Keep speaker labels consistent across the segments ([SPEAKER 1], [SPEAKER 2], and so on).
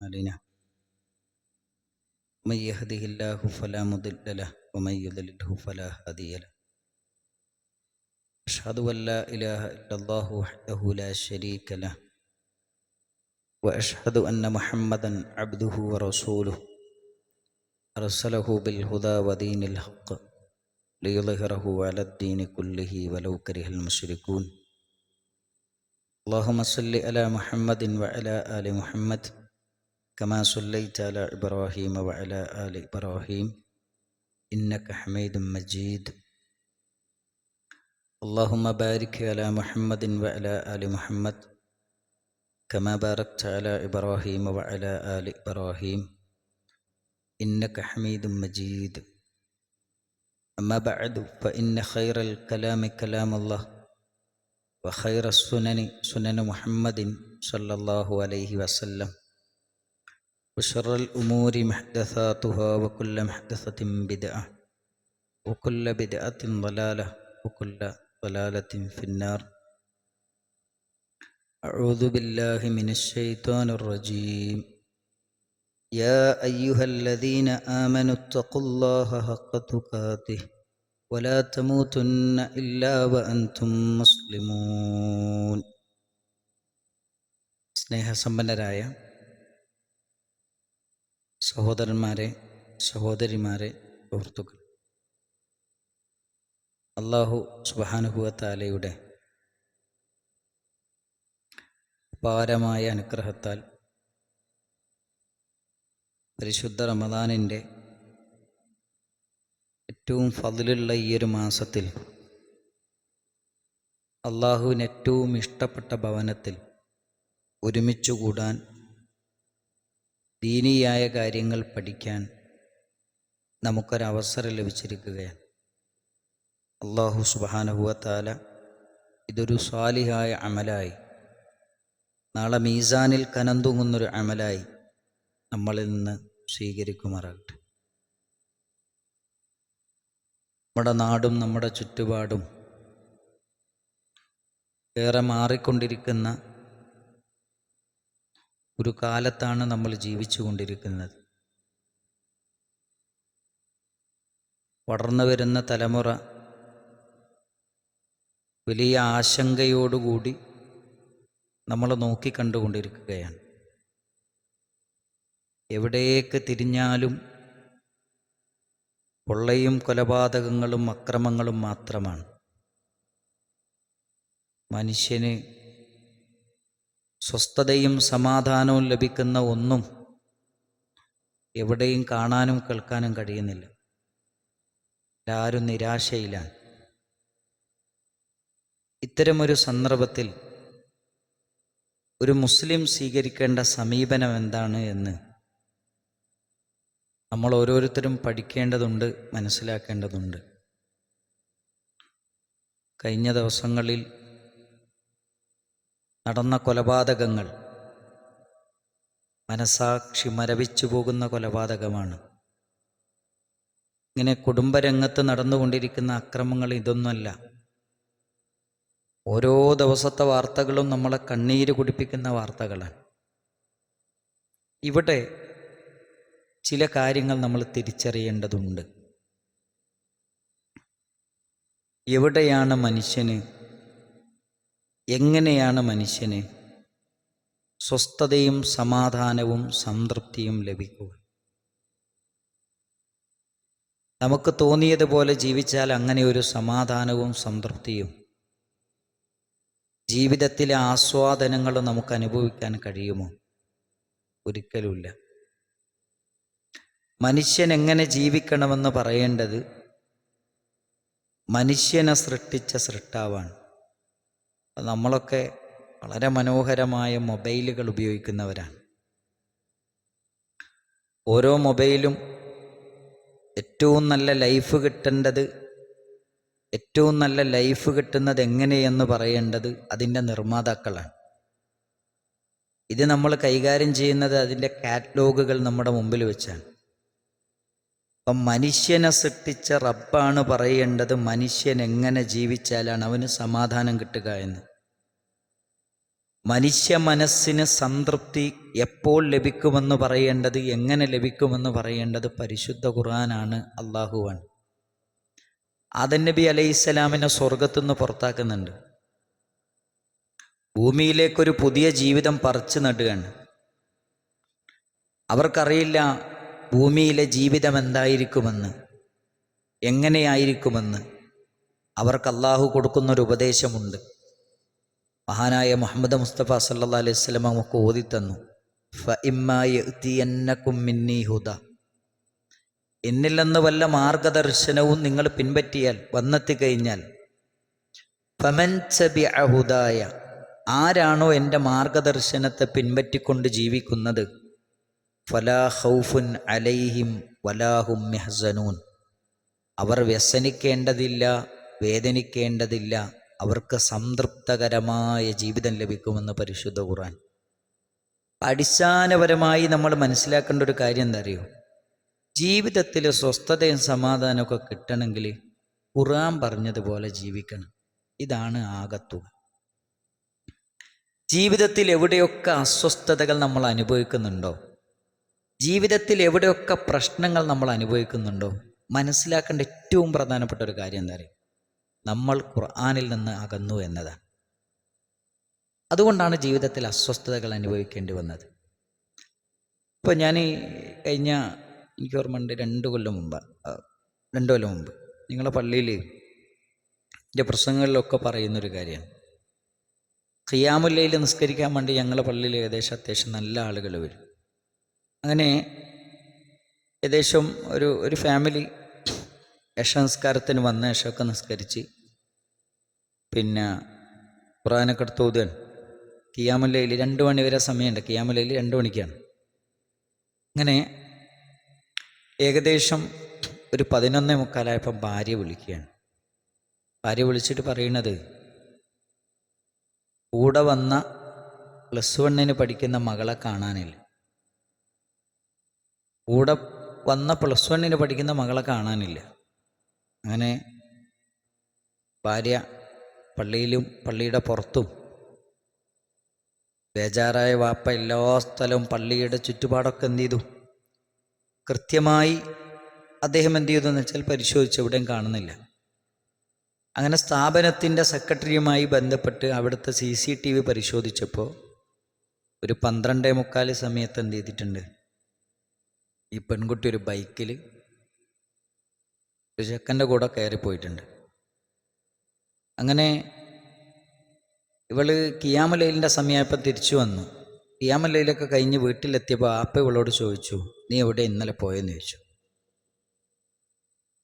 [SPEAKER 1] علينا من يهده الله فلا مضل له ومن يضلله فلا هادي له. أشهد أن لا إله إلا الله وحده لا شريك له وأشهد أن محمدا عبده ورسوله أرسله بالهدى ودين الحق ليظهره على الدين كله ولو كره المشركون. اللهم صل على محمد وعلى آل محمد كما صليت على إبراهيم وعلى آل إبراهيم إنك حميد مجيد. اللهم بارك على محمد وعلى آل محمد كما باركت على إبراهيم وعلى آل إبراهيم إنك حميد مجيد. أما بعد فإن خير الكلام كلام الله وخير السنن سنن محمد صلى الله عليه وسلم وشر الأمور محدثاتها وكل محدثة بدعة وكل بدعة ضلالة وكل ضلالة في النار. أعوذ بالله من الشيطان الرجيم. يا أيها الذين آمنوا اتقوا الله حق تقاته ولا تموتن إلا وأنتم مسلمون. സ്നേഹസമ്പന്നരായ സഹോദരന്മാരെ, സഹോദരിമാരെ, സുഹൃത്തുക്കൾ, അല്ലാഹു സുബ്ഹാനഹു വ തആലയുടെ അപാരമായ അനുഗ്രഹത്താൽ പരിശുദ്ധ റമദാനിൻ്റെ ഏറ്റവും ഫളിലുള്ള ഈ ഒരു മാസത്തിൽ അള്ളാഹുവിന് ഏറ്റവും ഇഷ്ടപ്പെട്ട ഭവനത്തിൽ ഒരുമിച്ചു കൂടാൻ, ദീനീയായ കാര്യങ്ങൾ പഠിക്കാൻ നമുക്കൊരവസരം ലഭിച്ചിരിക്കുകയാണ്. അല്ലാഹു സുബ്ഹാനഹു വ തആല ഇതൊരു സ്വാലിഹായ അമലായി, നാളെ മീസാനിൽ കനംതൂങ്ങുന്നൊരു അമലായി നമ്മളിൽ നിന്ന് സ്വീകരിക്കുമാറാകട്ടെ. നമ്മുടെ നാടും നമ്മുടെ ചുറ്റുപാടും ഏറെ മാറിക്കൊണ്ടിരിക്കുന്ന ഒരു കാലത്താണ് നമ്മൾ ജീവിച്ചു കൊണ്ടിരിക്കുന്നത്. വളർന്നു വരുന്ന തലമുറ വലിയ ആശങ്കയോടുകൂടി നമ്മൾ നോക്കിക്കണ്ടുകൊണ്ടിരിക്കുകയാണ്. എവിടേക്ക് തിരിഞ്ഞാലും കൊള്ളയും കൊലപാതകങ്ങളും അക്രമങ്ങളും മാത്രമാണ്. മനുഷ്യന് സ്വസ്ഥതയും സമാധാനവും ലഭിക്കുന്ന ഒന്നും എവിടെയും കാണാനും കേൾക്കാനും കഴിയുന്നില്ല. എല്ലാവരും നിരാശയിലാണ്. ഇത്തരമൊരു സന്ദർഭത്തിൽ ഒരു മുസ്ലിം സ്വീകരിക്കേണ്ട സമീപനം എന്താണ് എന്ന് നമ്മൾ ഓരോരുത്തരും പഠിക്കേണ്ടതുണ്ട്, മനസ്സിലാക്കേണ്ടതുണ്ട്. കഴിഞ്ഞ ദിവസങ്ങളിൽ നടന്ന കൊലപാതകങ്ങൾ മനസാക്ഷി മരവിച്ചു പോകുന്ന കൊലപാതകമാണ്. ഇങ്ങനെ കുടുംബരംഗത്ത് നടന്നുകൊണ്ടിരിക്കുന്ന അക്രമങ്ങൾ ഇതൊന്നുമല്ല. ഓരോ ദിവസത്തെ വാർത്തകളും നമ്മളെ കണ്ണീര് കുടിപ്പിക്കുന്ന വാർത്തകളാണ്. ഇവിടെ ചില കാര്യങ്ങൾ നമ്മൾ തിരിച്ചറിയേണ്ടതുണ്ട്. എവിടെയാണ് മനുഷ്യന്, എങ്ങനെയാണ് മനുഷ്യന് സ്വസ്ഥതയും സമാധാനവും സംതൃപ്തിയും ലഭിക്കുക? നമുക്ക് തോന്നിയതുപോലെ ജീവിച്ചാൽ അങ്ങനെ ഒരു സമാധാനവും സംതൃപ്തിയും ജീവിതത്തിലെ ആസ്വാദനങ്ങൾ നമുക്ക് അനുഭവിക്കാൻ കഴിയുമോ? ഒരിക്കലുമില്ല. മനുഷ്യൻ എങ്ങനെ ജീവിക്കണമെന്ന് പറയേണ്ടത് മനുഷ്യനെ സൃഷ്ടിച്ച സൃഷ്ടാവാണ്. നമ്മളൊക്കെ വളരെ മനോഹരമായ മൊബൈലുകൾ ഉപയോഗിക്കുന്നവരാണ്. ഓരോ മൊബൈലും ഏറ്റവും നല്ല ലൈഫ് കിട്ടുന്നത് എങ്ങനെയെന്ന് പറയേണ്ടത് അതിൻ്റെ നിർമ്മാതാക്കളാണ്. ഇത് നമ്മൾ കൈകാര്യം ചെയ്യുന്നത് അതിൻ്റെ കാറ്റലോഗുകൾ നമ്മുടെ മുമ്പിൽ വെച്ചാണ്. അപ്പം മനുഷ്യനെ സൃഷ്ടിച്ച റബ്ബാണ് പറയേണ്ടത് മനുഷ്യൻ എങ്ങനെ ജീവിച്ചാലാണ് അവന് സമാധാനം കിട്ടുക എന്ന്. മനുഷ്യ മനസ്സിന് സംതൃപ്തി എപ്പോൾ ലഭിക്കുമെന്ന് പറയേണ്ടത്, എങ്ങനെ ലഭിക്കുമെന്ന് പറയേണ്ടത് പരിശുദ്ധ ഖുർആനാണ്, അള്ളാഹുവാണ്. ആദം നബി അലൈഹിസ്സലാമിനെ സ്വർഗത്തുനിന്ന് പുറത്താക്കുന്നുണ്ട്. ഭൂമിയിലേക്കൊരു പുതിയ ജീവിതം പറിച്ചു നടുകയാണ്. അവർക്കറിയില്ല ഭൂമിയിലെ ജീവിതം എന്തായിരിക്കുമെന്ന്, എങ്ങനെയായിരിക്കുമെന്ന്. അവർക്ക് അള്ളാഹു കൊടുക്കുന്നൊരു ഉപദേശമുണ്ട്. മഹാനായ മുഹമ്മദ് മുസ്തഫ സല്ലല്ലാഹു അലൈഹി വസല്ലം നമുക്ക് ഓതിത്തന്നു. ഫഇമ്മാ യഅ്തിയന്നകും മിന്നീ ഹുദ, എന്നിൽ നിന്ന് വല്ല മാർഗദർശനവും നിങ്ങൾ പിൻപറ്റിയാൽ, വന്നെത്തിക്കഴിഞ്ഞാൽ, ഫമൻ തബിഅ ഹുദായ, ആരാണോ എൻ്റെ മാർഗദർശനത്തെ പിൻപറ്റിക്കൊണ്ട് ജീവിക്കുന്നത്, ഫലാ ഖൗഫുൻ അലൈഹിം വലാഹും യഹ്സനൂൻ, അവർ വ്യസനിക്കേണ്ടതില്ല, വേദനിക്കേണ്ടതില്ല, അവർക്ക് സംതൃപ്തകരമായ ജീവിതം ലഭിക്കുമെന്ന് പരിശുദ്ധ ഖുർആൻ. അടിസ്ഥാനപരമായി നമ്മൾ മനസ്സിലാക്കേണ്ട ഒരു കാര്യം എന്താ അറിയോ? ജീവിതത്തിൽ സ്വസ്ഥതയും സമാധാനമൊക്കെ കിട്ടണമെങ്കിൽ ഖുർആൻ പറഞ്ഞതുപോലെ ജീവിക്കണം. ഇതാണ് ആകത്തുക. ജീവിതത്തിൽ എവിടെയൊക്കെ അസ്വസ്ഥതകൾ നമ്മൾ അനുഭവിക്കുന്നുണ്ടോ, ജീവിതത്തിൽ എവിടെയൊക്കെ പ്രശ്നങ്ങൾ നമ്മൾ അനുഭവിക്കുന്നുണ്ടോ, മനസ്സിലാക്കേണ്ട ഏറ്റവും പ്രധാനപ്പെട്ട ഒരു കാര്യം എന്താ പറയുക? നമ്മൾ ഖുർആനിൽ നിന്ന് അകന്നു എന്നതാണ്. അതുകൊണ്ടാണ് ജീവിതത്തിൽ അസ്വസ്ഥതകൾ അനുഭവിക്കേണ്ടി വന്നത്. ഇപ്പോൾ ഞാൻ കഴിഞ്ഞ, എനിക്ക് ഓർമ്മയുണ്ട്, 2 കൊല്ലം മുമ്പ് നിങ്ങളുടെ പള്ളിയിൽ എൻ്റെ പ്രസംഗങ്ങളിലൊക്കെ പറയുന്നൊരു കാര്യമാണ്. ഖിയാമുൽ ലൈൽ നിസ്കരിക്കാൻ വേണ്ടി ഞങ്ങളുടെ പള്ളിയിൽ ഏകദേശം അത്യാവശ്യം നല്ല ആളുകൾ വരും. അങ്ങനെ ഏകദേശം ഒരു ഫാമിലി നിസ്കാരത്തിന് വന്ന ശേഷമൊക്കെ നിസ്കരിച്ച് പിന്നെ ഖുർആനൊക്കെ എടുത്ത് ഓതുകയാണ്. ഖിയാമുൽ ലൈൽ 2 മണി വരെ സമയമുണ്ട്. ഖിയാമുൽ ലൈൽ 2 മണിക്കാണ്. അങ്ങനെ ഏകദേശം ഒരു 11:45 ഭാര്യ വിളിക്കുകയാണ്. ഭാര്യ വിളിച്ചിട്ട് പറയുന്നത്, കൂടെ വന്ന +1 പഠിക്കുന്ന മകളെ കാണാനില്ല. കൂടെ വന്ന +1 പഠിക്കുന്ന മകളെ കാണാനില്ല. അങ്ങനെ ഭാര്യ പള്ളിയിലും പള്ളിയുടെ പുറത്തും ബേജാറായ വാപ്പ എല്ലാ സ്ഥലവും പള്ളിയുടെ ചുറ്റുപാടൊക്കെ എന്ത് ചെയ്തു, കൃത്യമായി അദ്ദേഹം എന്ത് ചെയ്തു എന്ന് വെച്ചാൽ പരിശോധിച്ചു, എവിടെയും കാണുന്നില്ല. അങ്ങനെ സ്ഥാപനത്തിൻ്റെ സെക്രട്ടറിയുമായി ബന്ധപ്പെട്ട് അവിടുത്തെ CCTV പരിശോധിച്ചപ്പോൾ ഒരു 12:45 സമയത്ത് എന്ത് ചെയ്തിട്ടുണ്ട്, ഈ പെൺകുട്ടി ഒരു ബൈക്കിൽ ഒരു ചെക്കൻ്റെ കൂടെ കയറിപ്പോയിട്ടുണ്ട്. അങ്ങനെ ഇവള് ഖിയാമുൽ ലൈലിൻ്റെ സമയമായപ്പോൾ തിരിച്ചു വന്നു. ഖിയാമുൽ ലൈലൊക്കെ കഴിഞ്ഞ് വീട്ടിലെത്തിയപ്പോൾ ആപ്പ ഇവളോട് ചോദിച്ചു, നീ എവിടെ ഇന്നലെ പോയെന്ന് ചോദിച്ചു.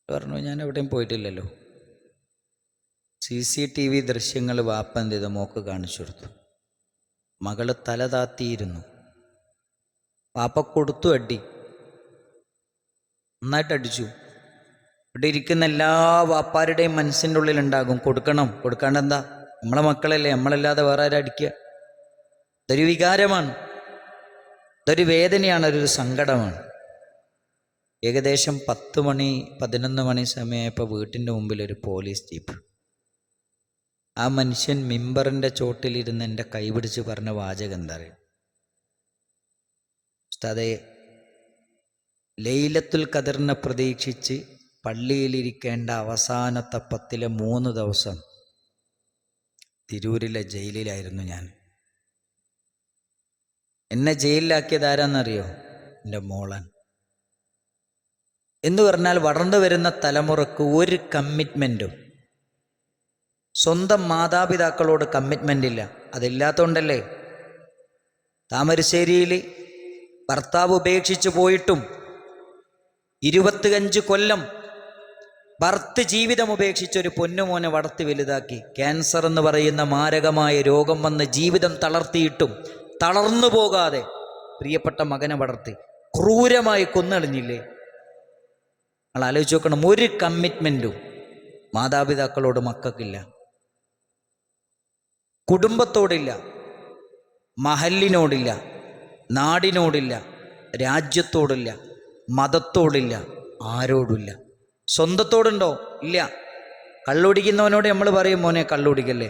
[SPEAKER 1] പറഞ്ഞു, ഞാൻ എവിടെയും പോയിട്ടില്ലല്ലോ. CCTV ദൃശ്യങ്ങൾ വാപ്പ എന്ത് ചെയ്തു, മോക്ക് കാണിച്ചു കൊടുത്തു. മകള് തല താത്തിയിരുന്നു. വാപ്പ കൊടുത്തു അടി, നന്നായിട്ട് അടിച്ചു. ഇവിടെ ഇരിക്കുന്ന എല്ലാ വാപ്പാരുടെയും മനസ്സിൻ്റെ ഉള്ളിലുണ്ടാകും, കൊടുക്കണം, കൊടുക്കാണ്ട് എന്താ, നമ്മളെ മക്കളല്ലേ, നമ്മളല്ലാതെ വേറെ ആരും അടിക്കുക. ഇതൊരു വികാരമാണ്, ഇതൊരു വേദനയാണ്, ഒരു സങ്കടമാണ്. ഏകദേശം 10 മണി 11 മണി സമയമായപ്പോൾ വീട്ടിൻ്റെ മുമ്പിൽ ഒരു പോലീസ് ജീപ്പ്. ആ മനുഷ്യൻ മിമ്പറിൻ്റെ ചോട്ടിലിരുന്ന് എൻ്റെ കൈ പിടിച്ച് പറഞ്ഞ വാചകം എന്താ പറയുക? ഉസ്താദേ, ലൈലത്തുൽ ഖദറിനെ പ്രതീക്ഷിച്ച് പള്ളിയിലിരിക്കേണ്ട അവസാനത്തെ 10-ലെ 3 ദിവസം തിരൂരിലെ ജയിലിലായിരുന്നു ഞാൻ. എന്നെ ജയിലിലാക്കിയത് ആരാന്നറിയോ? എൻ്റെ മോളൻ. എന്ന് പറഞ്ഞാൽ വളർന്നു വരുന്ന തലമുറക്ക് ഒരു കമ്മിറ്റ്മെൻറ്റും, സ്വന്തം മാതാപിതാക്കളോട് കമ്മിറ്റ്മെൻ്റ് ഇല്ല. അതില്ലാത്തതുകൊണ്ടല്ലേ താമരശ്ശേരിയിൽ ഭർത്താവ് ഉപേക്ഷിച്ച് പോയിട്ടും 25 കൊല്ലം ഭർത്ത് ജീവിതം ഉപേക്ഷിച്ചൊരു പൊന്നുമോനെ വളർത്തി വലുതാക്കി, ക്യാൻസർ എന്ന് പറയുന്ന മാരകമായ രോഗം വന്ന് ജീവിതം തളർത്തിയിട്ടും തളർന്നു പോകാതെ പ്രിയപ്പെട്ട മകനെ വളർത്തി ക്രൂരമായി കൊന്നളിഞ്ഞില്ലേ? നിങ്ങൾ ആലോചിച്ച് നോക്കണം. ഒരു കമ്മിറ്റ്മെൻറ്റും മാതാപിതാക്കളോട് മക്കൾക്കില്ല, കുടുംബത്തോടില്ല, മഹല്ലിനോടില്ല, നാടിനോടില്ല, രാജ്യത്തോടില്ല, മതത്തോടില്ല, ആരോടില്ല. സ്വന്തത്തോടുണ്ടോ? ഇല്ല. കള്ളുടിക്കുന്നവനോട് നമ്മൾ പറയും, മോനെ കള്ളുടിക്കല്ലേ,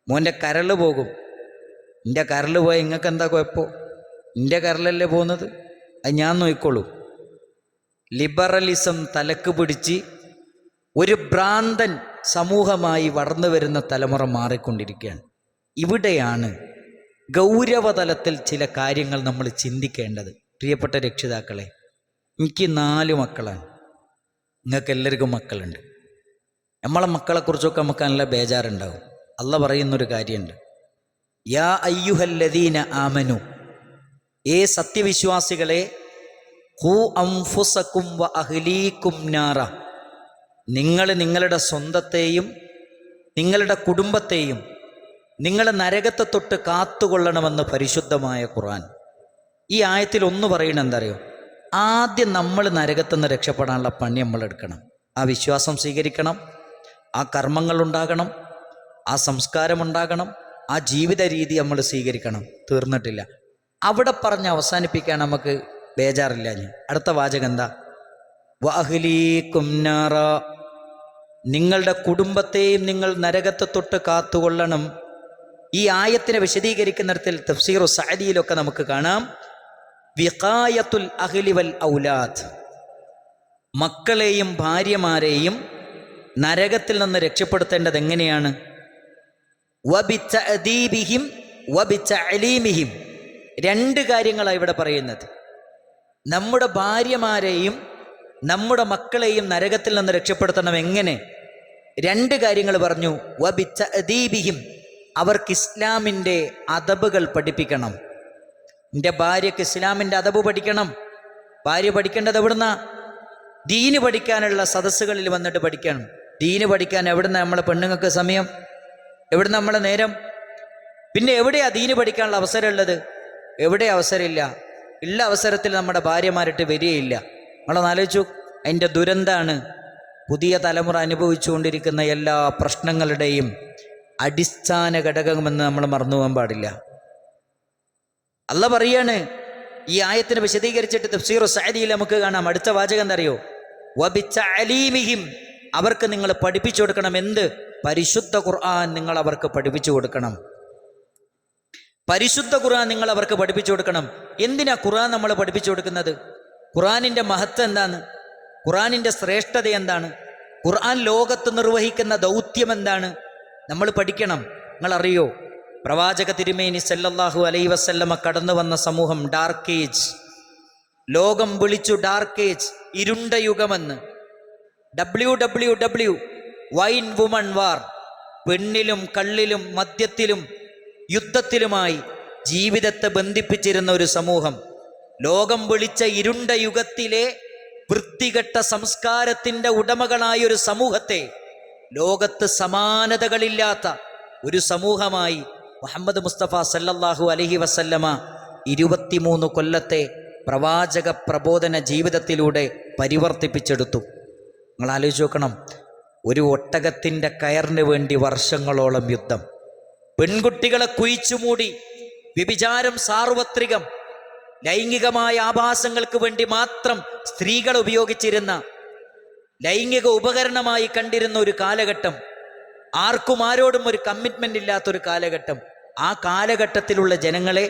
[SPEAKER 1] മോൻ്റെ കരള് പോകും, എൻ്റെ കരൽ പോയാൽ നിങ്ങൾക്ക് എന്താ കുഴപ്പം? എൻ്റെ കരലല്ലേ പോകുന്നത്, അത് ഞാൻ നോക്കിക്കോളൂ. ലിബറലിസം തലക്ക് പിടിച്ച് ഒരു ഭ്രാന്തൻ സമൂഹമായി വളർന്നു വരുന്ന തലമുറ മാറിക്കൊണ്ടിരിക്കുകയാണ്. ഇവിടെയാണ് ഗൗരവതലത്തിൽ ചില കാര്യങ്ങൾ നമ്മൾ ചിന്തിക്കേണ്ടത്. പ്രിയപ്പെട്ട രക്ഷിതാക്കളെ, എനിക്ക് 4 മക്കളാണ്, നിങ്ങൾക്ക് എല്ലാവർക്കും മക്കളുണ്ട്. നമ്മളെ മക്കളെക്കുറിച്ചൊക്കെ നമുക്ക് നല്ല ബേജാറുണ്ടാവും. അള്ളാഹ് പറയുന്നൊരു കാര്യമുണ്ട്, യാ അയ്യുഹല്ലദീന ആമനു, ഏ സത്യവിശ്വാസികളെ, ഖൂ അൻഫുസകും വ അഹ്ലീകും നാറ, നിങ്ങൾ നിങ്ങളുടെ സ്വന്തത്തെയും നിങ്ങളുടെ കുടുംബത്തെയും നിങ്ങൾ നരകത്തെ തൊട്ട് കാത്തുകൊള്ളണമെന്ന് പരിശുദ്ധമായ ഖുർആൻ. ഈ ആയത്തിൽ ഒന്ന് പറയുന്നത് എന്താ അറിയോ? ആദ്യം നമ്മൾ നരകത്തുനിന്ന് രക്ഷപ്പെടാനുള്ള പണി നമ്മൾ എടുക്കണം. ആ വിശ്വാസം സ്വീകരിക്കണം, ആ കർമ്മങ്ങളുണ്ടാകണം, ആ സംസ്കാരമുണ്ടാകണം, ആ ജീവിത രീതി നമ്മൾ സ്വീകരിക്കണം. തീർന്നിട്ടില്ല. അവിടെ പറഞ്ഞ് അവസാനിപ്പിക്കാൻ നമുക്ക് ബേജാറില്ല. അടുത്ത വാചകം എന്താ? വഅഹ്ലീകും നാറ, നിങ്ങളുടെ കുടുംബത്തെയും നിങ്ങൾ നരകത്തെ തൊട്ട് കാത്തുകൊള്ളണം. ഈ ആയത്തിനെ വിശദീകരിക്കുന്നിടത്തിൽ തഫ്സീറു സഅദിയിലൊക്കെ നമുക്ക് കാണാം, വിഖായത്തുൽ അഹ്ലി വൽ ഔലാദ്, മക്കളെയും ഭാര്യമാരെയും നരകത്തിൽ നിന്ന് രക്ഷപ്പെടുത്തേണ്ടത് എങ്ങനെയാണ്? വബിതഅദീബിഹിം വബിതഅലീമിഹിം, 2 കാര്യങ്ങളാണ് ഇവിടെ പറയുന്നത്. നമ്മുടെ ഭാര്യമാരെയും നമ്മുടെ മക്കളെയും നരകത്തിൽ നിന്ന് രക്ഷപ്പെടുത്തണം. എങ്ങനെ? 2 കാര്യങ്ങൾ പറഞ്ഞു. വബിതഅദീബിഹിം, അവർക്ക് ഇസ്ലാമിൻ്റെ അദബുകൾ പഠിപ്പിക്കണം. എൻ്റെ ഭാര്യയ്ക്ക് ഇസ്ലാമിൻ്റെ അദബ് പഠിക്കണം. ഭാര്യ പഠിക്കേണ്ടത് എവിടുന്ന? ദീന് പഠിക്കാനുള്ള സദസ്സുകളിൽ വന്നിട്ട് പഠിക്കണം. ദീന് പഠിക്കാൻ എവിടുന്ന നമ്മളെ പെണ്ണുങ്ങൾക്ക് സമയം? എവിടുന്ന നമ്മളെ നേരം? പിന്നെ എവിടെയാ ദീന് പഠിക്കാനുള്ള അവസരം ഉള്ളത്? എവിടെ അവസരമില്ല. ഉള്ള അവസരത്തിൽ നമ്മുടെ ഭാര്യമാരിട്ട് വരികയില്ല. നമ്മളൊന്ന് ആലോചിച്ചു. അതിൻ്റെ ദുരന്താണ് പുതിയ തലമുറ അനുഭവിച്ചുകൊണ്ടിരിക്കുന്ന എല്ലാ പ്രശ്നങ്ങളുടെയും അടിസ്ഥാന ഘടകമെന്ന് നമ്മൾ മറന്നു പോകാൻ പാടില്ല. അള്ളാഹ് പറയാണ്, ഈ ആയത്തിനെ വിശദീകരിച്ചിട്ട് തഫ്സീറു സഅദിയിൽ നമുക്ക് കാണാം. അടുത്ത വാചകം എന്താ അറിയോ? വബിതഅലീമിഹിം, അവർക്ക് നിങ്ങൾ പഠിപ്പിച്ചു കൊടുക്കണം. എന്ത്? പരിശുദ്ധ ഖുർആൻ നിങ്ങൾ അവർക്ക് പഠിപ്പിച്ചു കൊടുക്കണം. പരിശുദ്ധ ഖുർആൻ നിങ്ങൾ അവർക്ക് പഠിപ്പിച്ചു കൊടുക്കണം. എന്തിനാ ഖുർആൻ നമ്മൾ പഠിപ്പിച്ചു കൊടുക്കുന്നത്? ഖുർആനിൻ്റെ മഹത്വം എന്താണ്? ഖുർആനിൻ്റെ ശ്രേഷ്ഠത എന്താണ്? ഖുർആൻ ലോകത്ത് നിർവഹിക്കുന്ന ദൗത്യം എന്താണ്? നമ്മൾ പഠിക്കണം. നിങ്ങളറിയോ, പ്രവാചക തിരുമേനി സല്ലല്ലാഹു അലൈഹി വസല്ലമ കടന്നു വന്ന സമൂഹം ഡാർക്ക് ഏജ്, ലോകം വിളിച്ചു ഡാർക്ക് ഏജ്, ഇരുണ്ട യുഗമെന്ന്. WWW, വൈൻ വുമൺ വാർ, പെണ്ണിലും കള്ളിലും മദ്യത്തിലും യുദ്ധത്തിലുമായി ജീവിതത്തെ ബന്ധിപ്പിച്ചിരുന്ന ഒരു സമൂഹം. ലോകം വിളിച്ച ഇരുണ്ട യുഗത്തിലെ വൃത്തികെട്ട സംസ്കാരത്തിൻ്റെ ഉടമകളായൊരു സമൂഹത്തെ ലോകത്ത് സമാനതകളില്ലാത്ത ഒരു സമൂഹമായി മുഹമ്മദ് മുസ്തഫ സല്ലല്ലാഹു അലൈഹി വസല്ലമ 23 കൊല്ലത്തെ പ്രവാചക പ്രബോധന ജീവിതത്തിലൂടെ പരിവർത്തിപ്പിച്ചെടുത്തു. നിങ്ങൾ ആലോചിച്ച് നോക്കണം, ഒരു ഒട്ടകത്തിൻ്റെ കയറിന് വേണ്ടി വർഷങ്ങളോളം യുദ്ധം, പെൺകുട്ടികളെ കുഴിച്ചുമൂടി വ്യഭിചാരം സാർവത്രികം, ലൈംഗികമായ ആഭാസങ്ങൾക്ക് വേണ്ടി മാത്രം സ്ത്രീകൾ ഉപയോഗിച്ചിരുന്ന, ലൈംഗിക ഉപകരണമായി കണ്ടിരുന്ന ഒരു കാലഘട്ടം, ആർക്കും ആരോടും ഒരു കമ്മിറ്റ്മെൻ്റ് ഇല്ലാത്തൊരു കാലഘട്ടം. ആ കാലഘട്ടത്തിലുള്ള ജനങ്ങളെ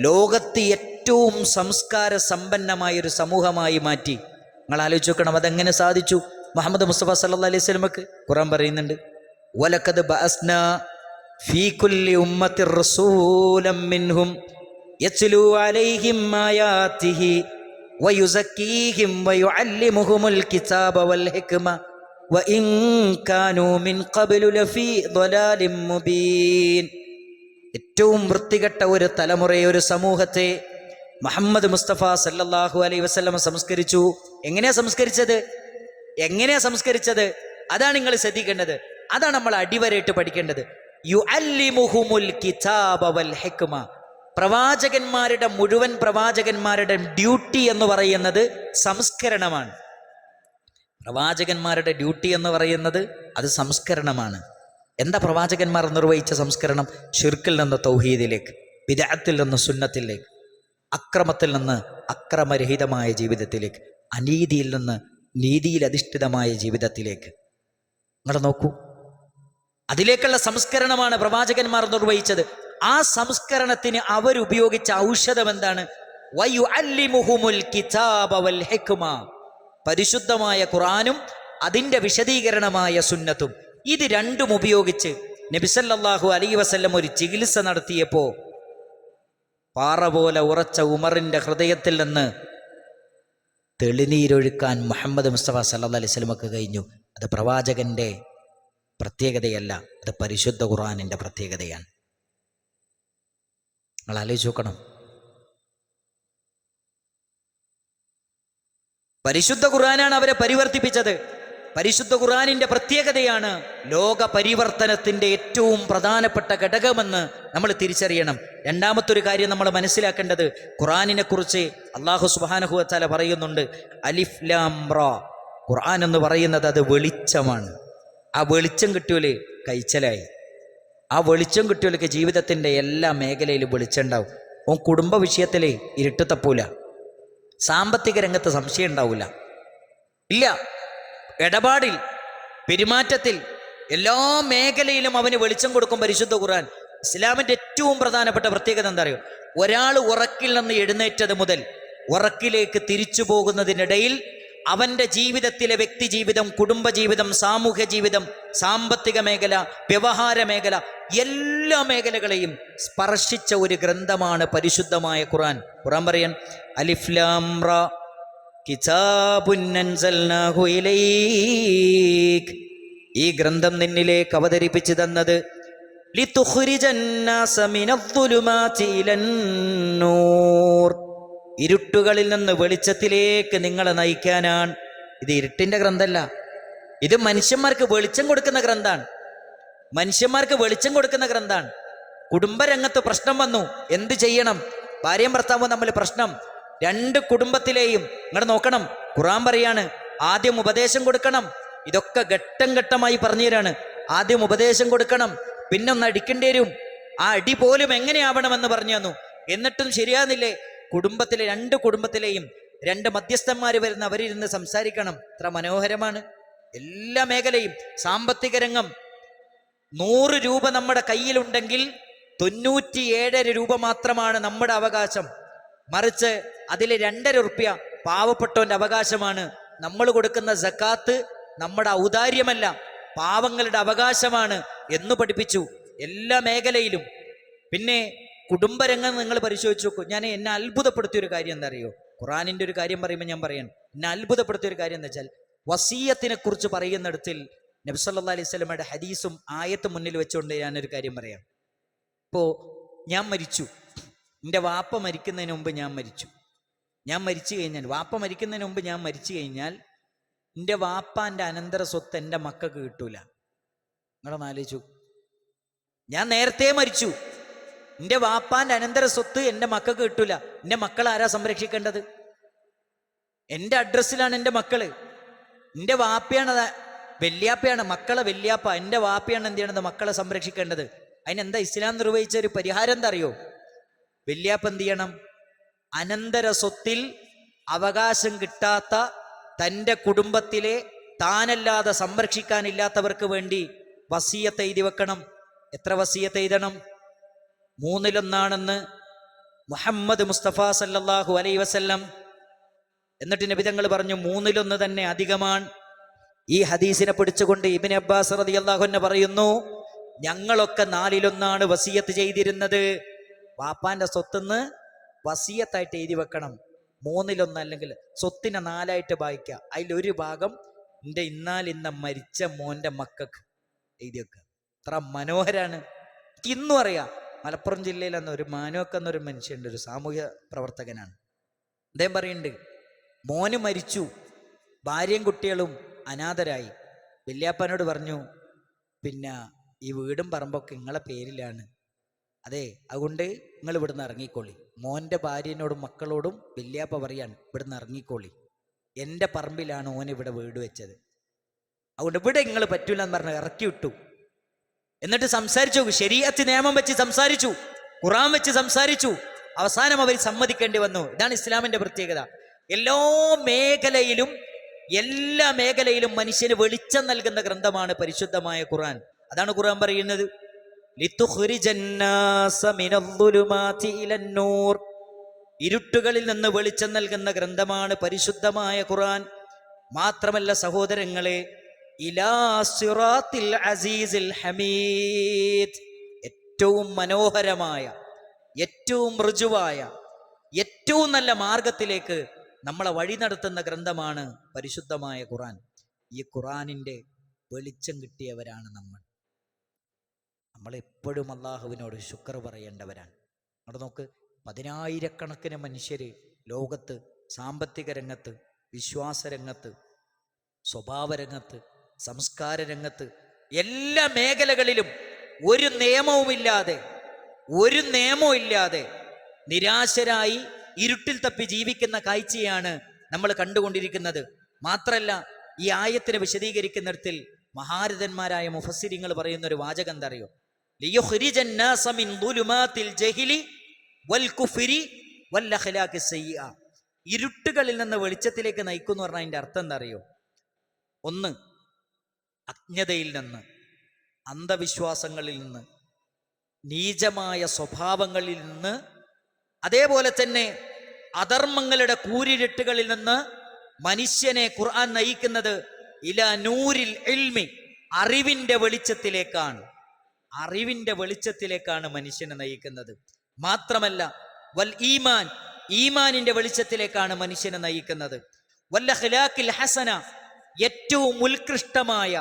[SPEAKER 1] ലോകത്ത് ഏറ്റവും സംസ്കാര സമ്പന്നമായൊരു സമൂഹമായി മാറ്റി. നിങ്ങൾ ആലോചിച്ച് നോക്കണം, അതെങ്ങനെ സാധിച്ചു? മുഹമ്മദ് മുസ്തഫ സല്ലല്ലാഹു അലൈഹി വസല്ലമക്ക് ഖുർആൻ പറയുന്നുണ്ട്, വലഖദ് ബഅസ്നാ ഫീ കുല്ലി ഉമ്മത്തിർ റസൂലൻ മിൻഹും യത്ലൂ അലൈഹിം ആയാതിഹി വയുസക്കീഹിം വയുഅല്ലിമുഹുമുൽ കിതാബ വൽ ഹിക്മ വഇൻ കാനൂ മിൻ ഖബ്ലു ലഫീ ളലാലിൻ മുബീൻ. ഏറ്റവും വൃത്തികെട്ട ഒരു തലമുറയെ, ഒരു സമൂഹത്തെ മുഹമ്മദ് മുസ്തഫ സല്ലല്ലാഹു അലൈഹി വസല്ലം സംസ്കരിച്ചു. എങ്ങനെയാ സംസ്കരിച്ചത്? അതാണ് നിങ്ങൾ ശ്രദ്ധിക്കേണ്ടത്. അതാണ് നമ്മൾ അടിവരയിട്ട് പഠിക്കേണ്ടത്. യുഅല്ലിമുഹുമുൽ കിതാബ വൽ ഹിക്മ. മുഴുവൻ പ്രവാചകന്മാരുടെ ഡ്യൂട്ടി എന്ന് പറയുന്നത് സംസ്കരണമാണ്. പ്രവാചകന്മാരുടെ ഡ്യൂട്ടി എന്ന് പറയുന്നത് അത് സംസ്കരണമാണ്. എന്താ പ്രവാചകന്മാർ നിർവഹിച്ച സംസ്കരണം? ശിർക്കിൽ നിന്ന് തൗഹീദിലേക്ക്, ബിദ്അത്തിൽ നിന്ന് സുന്നത്തിലേക്ക്, അക്രമത്തിൽ നിന്ന് അക്രമരഹിതമായ ജീവിതത്തിലേക്ക്, അനീതിയിൽ നിന്ന് നീതിയിൽ അധിഷ്ഠിതമായ ജീവിതത്തിലേക്ക്. നിങ്ങൾ നോക്കൂ, അതിലേക്കുള്ള സംസ്കരണമാണ് പ്രവാചകന്മാർ നിർവഹിച്ചത്. ആ സംസ്കരണത്തിന് അവരുപയോഗിച്ച ഔഷധം എന്താണ്? വയുഅല്ലിമുഹുമുൽ കിതാബ വൽ ഹിക്മ, പരിശുദ്ധമായ ഖുർആനും അതിൻ്റെ വിശദീകരണമായ സുന്നത്തും. ഇത് രണ്ടും ഉപയോഗിച്ച് നബി സല്ലല്ലാഹു അലൈഹി വസല്ലം ഒരു ചികിത്സ നടത്തിയപ്പോൾ പാറ പോലെ ഉറച്ച ഉമറിൻ്റെ ഹൃദയത്തിൽ നിന്ന് തെളിനീരൊഴുക്കാൻ മുഹമ്മദ് മുസ്തഫ സല്ലല്ലാഹു അലൈഹി വസല്ലമക്ക് കഴിഞ്ഞു. അത് പ്രവാചകന്റെ പ്രത്യേകതയല്ല, അത് പരിശുദ്ധ ഖുർആനിൻ്റെ പ്രത്യേകതയാണ്. നിങ്ങൾ ആലോചിച്ച് നോക്കണം. പരിശുദ്ധ ഖുർആനാണ് അവരെ പരിവർത്തിപ്പിച്ചത്. പരിശുദ്ധ ഖുർആനിൻ്റെ പ്രത്യേകതയാണ് ലോക പരിവർത്തനത്തിൻ്റെ ഏറ്റവും പ്രധാനപ്പെട്ട ഘടകമെന്ന് നമ്മൾ തിരിച്ചറിയണം. രണ്ടാമത്തൊരു കാര്യം നമ്മൾ മനസ്സിലാക്കേണ്ടത്, ഖുർആനിനെ കുറിച്ച് അല്ലാഹു സുബ്ഹാനഹു വ തആല പറയുന്നുണ്ട്, അലിഫ് ലാം റാ. ഖുർആൻ എന്ന് പറയുന്നത് അത് വെളിച്ചമാണ്. ആ വെളിച്ചം കിട്ടിയാല് കഴിച്ചലായി. ആ വെളിച്ചം കിട്ടിയാലൊക്കെ ജീവിതത്തിൻ്റെ എല്ലാ മേഖലയിലും വെളിച്ചം ഉണ്ടാവും. ഓൻ കുടുംബ വിഷയത്തിൽ ഇരുട്ട് തപ്പൂല, സാമ്പത്തിക രംഗത്ത് സംശയം ഉണ്ടാവില്ല, ഇല്ല, ഇടപാടിൽ, പെരുമാറ്റത്തിൽ, എല്ലാ മേഖലയിലും അവന് വെളിച്ചം കൊടുക്കും പരിശുദ്ധ ഖുർആൻ. ഇസ്ലാമിൻ്റെ ഏറ്റവും പ്രധാനപ്പെട്ട പ്രത്യേകത എന്താ അറിയോ? ഒരാൾ ഉറക്കിൽ നിന്ന് എഴുന്നേറ്റത് മുതൽ ഉറക്കിലേക്ക് തിരിച്ചു പോകുന്നതിനിടയിൽ അവൻ്റെ ജീവിതത്തിലെ വ്യക്തി ജീവിതം, കുടുംബജീവിതം, സാമൂഹ്യ ജീവിതം, സാമ്പത്തിക മേഖല, വ്യവഹാര മേഖല, എല്ലാ മേഖലകളെയും സ്പർശിച്ച ഒരു ഗ്രന്ഥമാണ് പരിശുദ്ധമായ ഖുർആൻ. ഖുർആൻ പറയാൻ അലിഫ് ലാം റാ കിതാബുൻ അൻസൽനാഹു ഇലൈക്, ഈ ഗ്രന്ഥം നിന്നിലേക്ക് അവതരിപ്പിച്ചു തന്നത് ലിതുഖ്രിജന്നാസ മിനദ്ദുലുമാതി ഇലന്നൂർ, ഇരുട്ടുകളിൽ നിന്ന് വെളിച്ചത്തിലേക്ക് നിങ്ങളെ നയിക്കാനാണ്. ഇത് ഇരുട്ടിൻ്റെ ഗ്രന്ഥമല്ല, ഇത് മനുഷ്യന്മാർക്ക് വെളിച്ചം കൊടുക്കുന്ന ഗ്രന്ഥാണ്. മനുഷ്യന്മാർക്ക് വെളിച്ചം കൊടുക്കുന്ന ഗ്രന്ഥാണ്. കുടുംബരംഗത്ത് പ്രശ്നം വന്നു, എന്ത് ചെയ്യണം? ഭാര്യയും ഭർത്താവും തമ്മിൽ പ്രശ്നം, രണ്ട് കുടുംബത്തിലെയും നിങ്ങൾ നോക്കണം. ഖുർആൻ പറയാണ് ആദ്യം ഉപദേശം കൊടുക്കണം. ഇതൊക്കെ ഘട്ടം ഘട്ടമായി പറഞ്ഞു തരാണ്. ആദ്യം ഉപദേശം കൊടുക്കണം, പിന്നെ ഒന്ന് അടിക്കേണ്ടി വരും. ആ അടി പോലും എങ്ങനെയാവണമെന്ന് പറഞ്ഞു തന്നു. എന്നിട്ടും ശരിയാകുന്നില്ലേ? കുടുംബത്തിലെ രണ്ട് കുടുംബത്തിലെയും രണ്ട് മധ്യസ്ഥന്മാർ വരുന്ന അവരിരുന്ന് സംസാരിക്കണം. എത്ര മനോഹരമാണ്! എല്ലാ മേഖലയും. സാമ്പത്തിക രംഗം, 100 രൂപ നമ്മുടെ കയ്യിലുണ്ടെങ്കിൽ 97 രൂപ മാത്രമാണ് നമ്മുടെ അവകാശം. മറിച്ച് അതിൽ 2.5 റുപ്യ പാവപ്പെട്ടവന്റെ അവകാശമാണ്. നമ്മൾ കൊടുക്കുന്ന സക്കാത്ത് നമ്മുടെ ഔദാര്യമല്ല, പാവങ്ങളുടെ അവകാശമാണ് എന്ന് പഠിപ്പിച്ചു എല്ലാ മേഖലയിലും. പിന്നെ കുടുംബരംഗം നിങ്ങൾ പരിശോധിച്ച് നോക്കൂ. എന്നെ അത്ഭുതപ്പെടുത്തിയൊരു കാര്യം എന്താ അറിയോ? ഖുർആനിൻ്റെ ഒരു കാര്യം പറയുമ്പോൾ ഞാൻ പറയാൻ, എന്നെ അത്ഭുതപ്പെടുത്തിയൊരു കാര്യം എന്താ വെച്ചാൽ, വസിയത്തിനെ കുറിച്ച് പറയുന്നിടത്തിൽ നബി സല്ലല്ലാഹു അലൈഹി വസല്ലമയുടെ ഹദീസും ആയത്തും മുന്നിൽ വെച്ചുകൊണ്ട് ഞാനൊരു കാര്യം പറയാം. ഇപ്പോൾ ഞാൻ മരിച്ചു, എൻ്റെ വാപ്പ മരിക്കുന്നതിന് മുമ്പ് ഞാൻ മരിച്ചു. ഞാൻ മരിച്ചു കഴിഞ്ഞാൽ, വാപ്പ മരിക്കുന്നതിന് മുമ്പ് ഞാൻ മരിച്ചു കഴിഞ്ഞാൽ എൻ്റെ വാപ്പാൻ്റെ അനന്തര സ്വത്ത് എൻ്റെ മക്കൾക്ക് കിട്ടൂല. നിങ്ങളൊന്ന് ആലോചിച്ചു. ഞാൻ നേരത്തെ മരിച്ചു, എൻ്റെ വാപ്പാൻ്റെ അനന്തര സ്വത്ത് എൻ്റെ മക്കൾക്ക് കിട്ടൂല. എൻ്റെ മക്കൾ ആരാ സംരക്ഷിക്കേണ്ടത്? എൻ്റെ അഡ്രസ്സിലാണ് എൻ്റെ മക്കള്. എൻ്റെ വാപ്പയാണ്, വല്യാപ്പയാണ് മക്കളെ വല്യാപ്പ. എൻ്റെ വാപ്പയാണ് എന്ത് ചെയ്യണത്? മക്കളെ സംരക്ഷിക്കേണ്ടത്. അതിനെന്താ ഇസ്ലാം നിർവഹിച്ച ഒരു പരിഹാരം എന്താ അറിയോ? വല്യാപ്പ എന്ത് ചെയ്യണം? അനന്തര സ്വത്തിൽ അവകാശം കിട്ടാത്ത തൻ്റെ കുടുംബത്തിലെ താനല്ലാതെ സംരക്ഷിക്കാനില്ലാത്തവർക്ക് വേണ്ടി വസിയത്ത് എഴുതി വെക്കണം. എത്ര വസിയത്ത് എഴുതണം? 3/1 മുഹമ്മദ് മുസ്തഫ സല്ലല്ലാഹു അലൈഹി വസല്ലം. എന്നിട്ട് നബി തങ്ങൾ പറഞ്ഞു 3/1 തന്നെ അധികമാണ്. ഈ ഹദീസിനെ പിടിച്ചുകൊണ്ട് ഇബ്നു അബ്ബാസ് റളിയല്ലാഹു അൻഹു പറയുന്നു, ഞങ്ങളൊക്കെ 4/1 വസിയത്ത് ചെയ്തിരുന്നത്. വാപ്പാന്റെ സ്വത്തുനിന്ന് വസിയത്തായിട്ട് എഴുതി വെക്കണം. 3/1 അല്ലെങ്കിൽ സ്വത്തിനെ 4ആയിട്ട് ഭാഗിക്കുക. അതിലൊരു ഭാഗം എൻ്റെ ഇന്ന മരിച്ച മോൻ്റെ മക്കൾക്ക് എഴുതി വെക്കുക. അത്ര മനോഹരാണ്. ഇന്നും അറിയാം, മലപ്പുറം ജില്ലയിൽ ഒരു മാനോക്ക് എന്നൊരു മനുഷ്യൻ്റെ, ഒരു സാമൂഹ്യ പ്രവർത്തകനാണ്. അദ്ദേഹം പറയുന്നുണ്ട്, മോന് മരിച്ചു, ഭാര്യയും കുട്ടികളും അനാഥരായി. വല്യാപ്പനോട് പറഞ്ഞു, പിന്നെ ഈ വീടും പറമ്പൊക്കെ നിങ്ങളെ പേരിലാണ്, അതെ, അതുകൊണ്ട് നിങ്ങൾ ഇവിടുന്ന് ഇറങ്ങിക്കോളി. മോൻ്റെ ഭാര്യനോടും മക്കളോടും വല്യാപ്പ പറയാണ്, ഇവിടുന്ന് ഇറങ്ങിക്കോളി, എൻ്റെ പറമ്പിലാണ് ഓൻ ഇവിടെ വീട് വെച്ചത്, അതുകൊണ്ട് ഇവിടെ നിങ്ങൾ പറ്റൂല എന്ന് പറഞ്ഞ് ഇറക്കി വിട്ടു. എന്നിട്ട് സംസാരിച്ചു, ശരീഅത്ത് നിയമം വെച്ച് സംസാരിച്ചു, ഖുർആൻ വെച്ച് സംസാരിച്ചു. അവസാനം അവർ സമ്മതിക്കേണ്ടി വന്നു. ഇതാണ് ഇസ്ലാമിൻ്റെ പ്രത്യേകത. എല്ലാ മേഖലയിലും മനുഷ്യന് വെളിച്ചം നൽകുന്ന ഗ്രന്ഥമാണ് പരിശുദ്ധമായ ഖുർആൻ. അതാണ് ഖുർആൻ പറയുന്നത്, ലിതുഖ്രിജന്നാസ മിനദ്ദുലുമാതി ഇലന്നൂർ. ഇരുട്ടുകളിൽ നിന്ന് വെളിച്ചം നൽകുന്ന ഗ്രന്ഥമാണ് പരിശുദ്ധമായ ഖുർആൻ. മാത്രമല്ല സഹോദരങ്ങളെ, ഇലാ സിറാത്തിൽ അസീസിൽ ഹമീദ്, ഏറ്റവും മനോഹരമായ, ഏറ്റവും ഋജുവായ, ഏറ്റവും നല്ല മാർഗത്തിലേക്ക് നമ്മളെ വഴി നടത്തുന്ന ഗ്രന്ഥമാണ് പരിശുദ്ധമായ ഖുർആൻ. ഈ ഖുർആനിൻ്റെ വെളിച്ചം കിട്ടിയവരാണ് നമ്മളെപ്പോഴും അള്ളാഹുവിനോട് ശുക്ർ പറയേണ്ടവരാണ്. അവിടെ നോക്ക്, 10,000-കണക്കിന് മനുഷ്യർ ലോകത്ത് സാമ്പത്തിക രംഗത്ത്, വിശ്വാസരംഗത്ത്, സ്വഭാവരംഗത്ത്, സംസ്കാര രംഗത്ത്, എല്ലാ മേഖലകളിലും ഒരു നിയമവും ഇല്ലാതെ നിരാശരായി ഇരുട്ടിൽ തപ്പി ജീവിക്കുന്ന കാഴ്ചയാണ് നമ്മൾ കണ്ടുകൊണ്ടിരിക്കുന്നത്. മാത്രല്ല, ഈ ആയത്തിനെ വിശദീകരിക്കുന്നിടത്തിൽ മഹാരഥന്മാരായ മുഫസ്സിരിങ്ങൾ പറയുന്ന ഒരു വാചകം എന്താ അറിയോ? ലിയുഖ്രിജന്നാസ മിൻ ദുലുമാത്തിൽ ജഹ്ലി വൽ കുഫ്രി വൽ അഖ്ലാഖി സയ്യിഅ. ഇരുട്ടുകളിൽ നിന്ന് വെളിച്ചത്തിലേക്ക് നയിക്കുന്നു പറഞ്ഞാൽ അതിൻ്റെ അർത്ഥം എന്താ അറിയോ? ഒന്ന്, അജ്ഞതയിൽ നിന്ന്, അന്ധവിശ്വാസങ്ങളിൽ നിന്ന്, നീചമായ സ്വഭാവങ്ങളിൽ നിന്ന്, അതേപോലെ തന്നെ അധർമ്മങ്ങളുടെ കൂരിരുട്ടുകളിൽ നിന്ന് മനുഷ്യനെ ഖുർആൻ നയിക്കുന്നത് ഇലാ നൂരിൽ ഇൽമി, അറിവിന്റെ വെളിച്ചത്തിലേക്കാണ് മനുഷ്യനെ നയിക്കുന്നത്. മാത്രമല്ല വൽ ഈമാൻ, ഈമാനിന്റെ വെളിച്ചത്തിലേക്കാണ് മനുഷ്യനെ നയിക്കുന്നത്. വൽ അഖ്ലാഖിൽ ഹസന, ഏറ്റവും ഉത്കൃഷ്ടമായ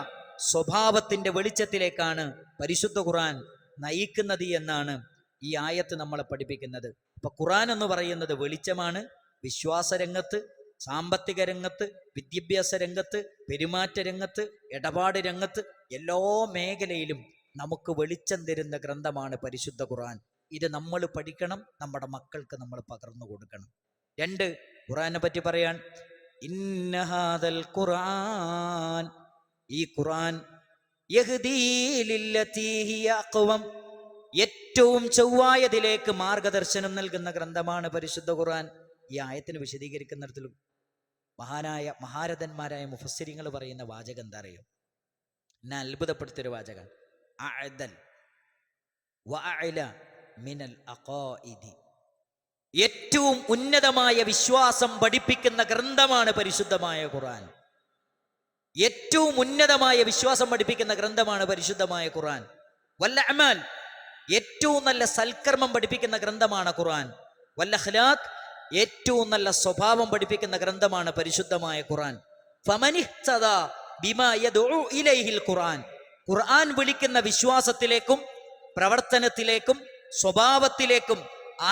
[SPEAKER 1] സ്വഭാവത്തിന്റെ വെളിച്ചത്തിലേക്കാണ് പരിശുദ്ധ ഖുർആൻ നയിക്കുന്നത് എന്നാണ് ഈ ആയത്ത് നമ്മളെ പഠിപ്പിക്കുന്നത്. അപ്പൊ ഖുർആൻ എന്ന് പറയുന്നത് വെളിച്ചമാണ്. വിശ്വാസരംഗത്ത്, സാമ്പത്തിക രംഗത്ത്, വിദ്യാഭ്യാസ രംഗത്ത്, പെരുമാറ്റ രംഗത്ത്, ഇടപാട് രംഗത്ത്, എല്ലാ മേഖലയിലും നമുക്ക് വെളിച്ചം തരുന്ന ഗ്രന്ഥമാണ് പരിശുദ്ധ ഖുർആൻ. ഇത് നമ്മൾ പഠിക്കണം, നമ്മുടെ മക്കൾക്ക് നമ്മൾ പകർന്നു കൊടുക്കണം. 2, ഖുർആനെ പറ്റി പറയാൻ, ഇന്ന ഹാദൽ ഖുർആൻ, ഈ ഖുർആൻ യഹ്ദീ ലില്ലതീ ഹിയ അഖ്വം, ഏറ്റവും ചൊവ്വായതിലേക്ക് മാർഗദർശനം നൽകുന്ന ഗ്രന്ഥമാണ് പരിശുദ്ധ ഖുർആൻ. ഈ ആയത്തിന് വിശദീകരിക്കുന്നിടത്തിൽ മഹാരഥന്മാരായ മുഫസ്സിരിങ്ങൾ പറയുന്ന വാചകം എന്താ അറിയോ? എന്നെ അത്ഭുതപ്പെടുത്തിയൊരു വാചകം. അഅദൽ വഅഅല മിനൽ അഖായിദി, ഏറ്റവും ഉന്നതമായ വിശ്വാസം പഠിപ്പിക്കുന്ന ഗ്രന്ഥമാണ് പരിശുദ്ധമായ ഖുർആൻ. ഏറ്റവും ഉന്നതമായ വിശ്വാസം പഠിപ്പിക്കുന്ന ഗ്രന്ഥമാണ് പരിശുദ്ധമായ ഖുർആൻ. വൽ അഅമാൽ, ഏറ്റവും നല്ല സൽക്കർമ്മം പഠിപ്പിക്കുന്ന ഗ്രന്ഥമാണ് ഖുർആൻ. വൽ അഖ്ലാഖ്, ഏറ്റവും നല്ല സ്വഭാവം പഠിപ്പിക്കുന്ന ഗ്രന്ഥമാണ് പരിശുദ്ധമായ ഖുർആൻ. ഫമനിഹ്തദാ ബിമാ യദ്ഉ ഇലൈഹിൽ ഖുർആൻ, ഖുർആൻ വിളിക്കുന്ന വിശ്വാസത്തിലേക്കും പ്രവർത്തനത്തിലേക്കും സ്വഭാവത്തിലേക്കും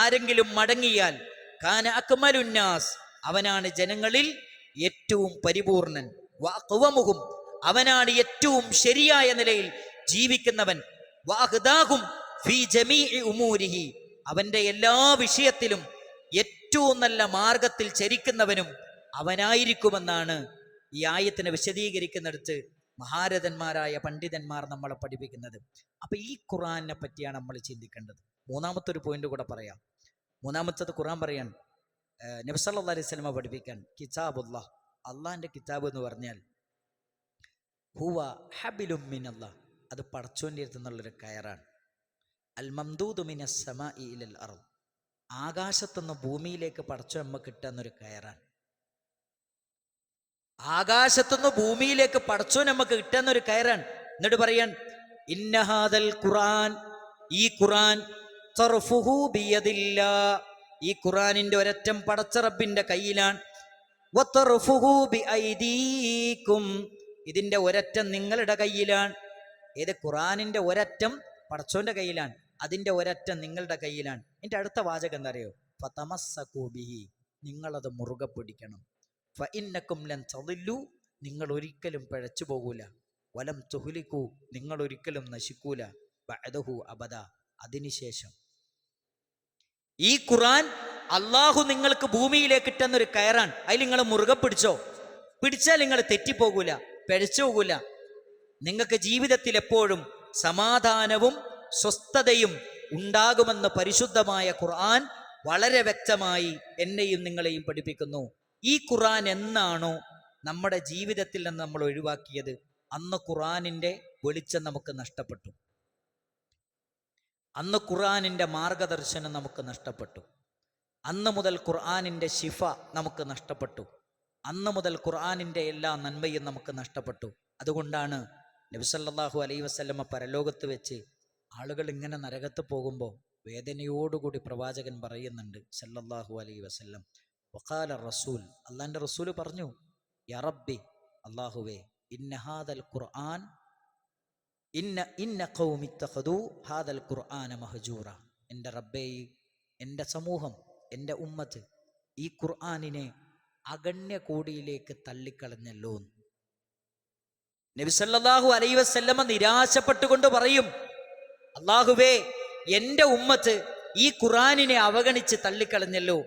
[SPEAKER 1] ആരെങ്കിലും മടങ്ങിയാൽ കാന അക്മലുന്നാസ്, അവനാണ് ജനങ്ങളിൽ ഏറ്റവും പരിപൂർണൻ. വഅഖ്വമുഹും, അവനാണ് ഏറ്റവും ശരിയായ നിലയിൽ ജീവിക്കുന്നവൻ. വഅഹ്ദാഹും ഫീ ജമീഇ ഉമൂരിഹി, അവന്റെ എല്ലാ വിഷയത്തിലും ഏറ്റവും നല്ല മാർഗത്തിൽ ചരിക്കുന്നവനും അവനായിരിക്കുമെന്നാണ് ഈ ആയത്തിനെ വിശദീകരിക്കുന്നിടത്ത് മഹാരഥന്മാരായ പണ്ഡിതന്മാർ നമ്മളെ പഠിപ്പിക്കുന്നത്. അപ്പൊ ഈ ഖുർആനെ പറ്റിയാണ് നമ്മൾ ചിന്തിക്കേണ്ടത്. 3-മത്തെ ഒരു പോയിന്റ് കൂടെ പറയാം. 3-മത്തത് ഖുർആൻ പറയാൻ, നബി സല്ലല്ലാഹു അലൈഹി വസല്ലം പഠിപ്പിക്കാൻ, കിതാബുല്ലാഹ്, അള്ളാഹിന്റെ കിതാബ് എന്ന് പറഞ്ഞാൽ ഹുവ ഹബിലും മിനല്ലാഹ്, അത് പടച്ചോന്റെ അടുത്ത് നിന്നുള്ളൊരു കയറാണ്. അൽ മംദൂദു മിനസ് സമാഇ ഇലൽ അർദ്, ആകാശത്തുനിന്ന് ഭൂമിയിലേക്ക് പടച്ചോൻ നമുക്ക് കിട്ടുന്നൊരു കയറാണ്. ആകാശത്തുനിന്ന് ഭൂമിയിലേക്ക് പടച്ചോൻ നമുക്ക് കിട്ടുന്നൊരു കയറാണ്. എന്നിട്ട് പറയാൻ, ഇന്നഹാദൽ ഖുർആൻ, ഈ ഖുർആൻ തർഫുഹു ബിയദില്ലാ, ഈ ഖുർആനിന്റെ ഒരറ്റം പടച്ച റബ്ബിന്റെ കയ്യിലാണ്. വതർഫുഹു ബിഐദീകും, ഇതിന്റെ ഒരറ്റം നിങ്ങളുടെ കയ്യിലാണ്. ഏത്? ഖുർആനിന്റെ ഒരറ്റം പടച്ചോന്റെ കയ്യിലാണ്, അതിന്റെ ഒരറ്റം നിങ്ങളുടെ കയ്യിലാണ്. എൻ്റെ അടുത്ത വാചകം എന്താ അറിയോ? ഫതമസ്സകൂ ബിഹി, നിങ്ങളത് മുറുകെ പിടിക്കണം. ഫഇന്നകും ലൻ തദില്ലു, നിങ്ങൾ ഒരിക്കലും പിഴച്ചു പോകൂല. വലം തുഹ്ലികൂ, നിങ്ങൾ ഒരിക്കലും നശിക്കൂല. ബഅദഹു അബദ, അതിനുശേഷം. ഈ ഖുർആൻ അള്ളാഹു നിങ്ങൾക്ക് ഭൂമിയിലേക്ക് ഇട്ടെന്നൊരു കയറാൻ. അതിൽ നിങ്ങൾ മുറുകെ പിടിച്ചോ. പിടിച്ചാൽ നിങ്ങൾ തെറ്റിപ്പോകൂല, പിഴച്ചു പോകൂല. നിങ്ങൾക്ക് ജീവിതത്തിൽ എപ്പോഴും സമാധാനവും സ്വസ്ഥതയും ഉണ്ടാകുമെന്ന് പരിശുദ്ധമായ ഖുർആൻ വളരെ വ്യക്തമായി എന്നെയും നിങ്ങളെയും പഠിപ്പിക്കുന്നു. ഈ ഖുർആൻ എന്നാണോ നമ്മുടെ ജീവിതത്തിൽ നിന്ന് നമ്മൾ ഒഴിവാക്കിയത്, അന്ന് ഖുർആനിന്റെ വെളിച്ചം നമുക്ക് നഷ്ടപ്പെട്ടു. അന്ന് ഖുർആനിൻ്റെ മാർഗദർശനം നമുക്ക് നഷ്ടപ്പെട്ടു. അന്ന് മുതൽ ഖുർആനിൻ്റെ ശിഫ നമുക്ക് നഷ്ടപ്പെട്ടു. അന്ന് മുതൽ ഖുർആനിൻ്റെ എല്ലാ നന്മയും നമുക്ക് നഷ്ടപ്പെട്ടു. അതുകൊണ്ടാണ് നബി സല്ലല്ലാഹു അലൈഹി വസല്ലമ പരലോകത്ത് വെച്ച് ആളുകൾ ഇങ്ങനെ നരകത്ത് പോകുമ്പോൾ വേദനയോടുകൂടി പ്രവാചകൻ പറയുന്നുണ്ട് സല്ലല്ലാഹു അലൈഹി വസല്ലം, വഖാല റസൂൽ, അള്ളാൻ്റെ റസൂൽ പറഞ്ഞു, യാ റബ്ബി, അള്ളാഹുവേ, ഇന്ന ഹാദൽ ഖുർആൻ ഇന്ന ഖൗമി ഇത്തഖദൂ ഹാദൽ ഖുർആന മഹ്ജൂറ. എൻ്റെ റബ്ബേ, എൻ്റെ സമൂഹം, എൻ്റെ ഉമ്മത്ത് ഈ ഖുർആനിനെ അഗണ്യ കോടിയിലേക്ക് തള്ളിക്കളഞ്ഞല്ലോ. നബി സല്ലല്ലാഹു അലൈഹി വസല്ലമ നിരാശപ്പെട്ടുകൊണ്ട് പറയും, അല്ലാഹുവേ, എൻ്റെ ഉമ്മത്ത് ഈ ഖുർആനിനെ അവഗണിച്ച് തള്ളിക്കളഞ്ഞല്ലോ.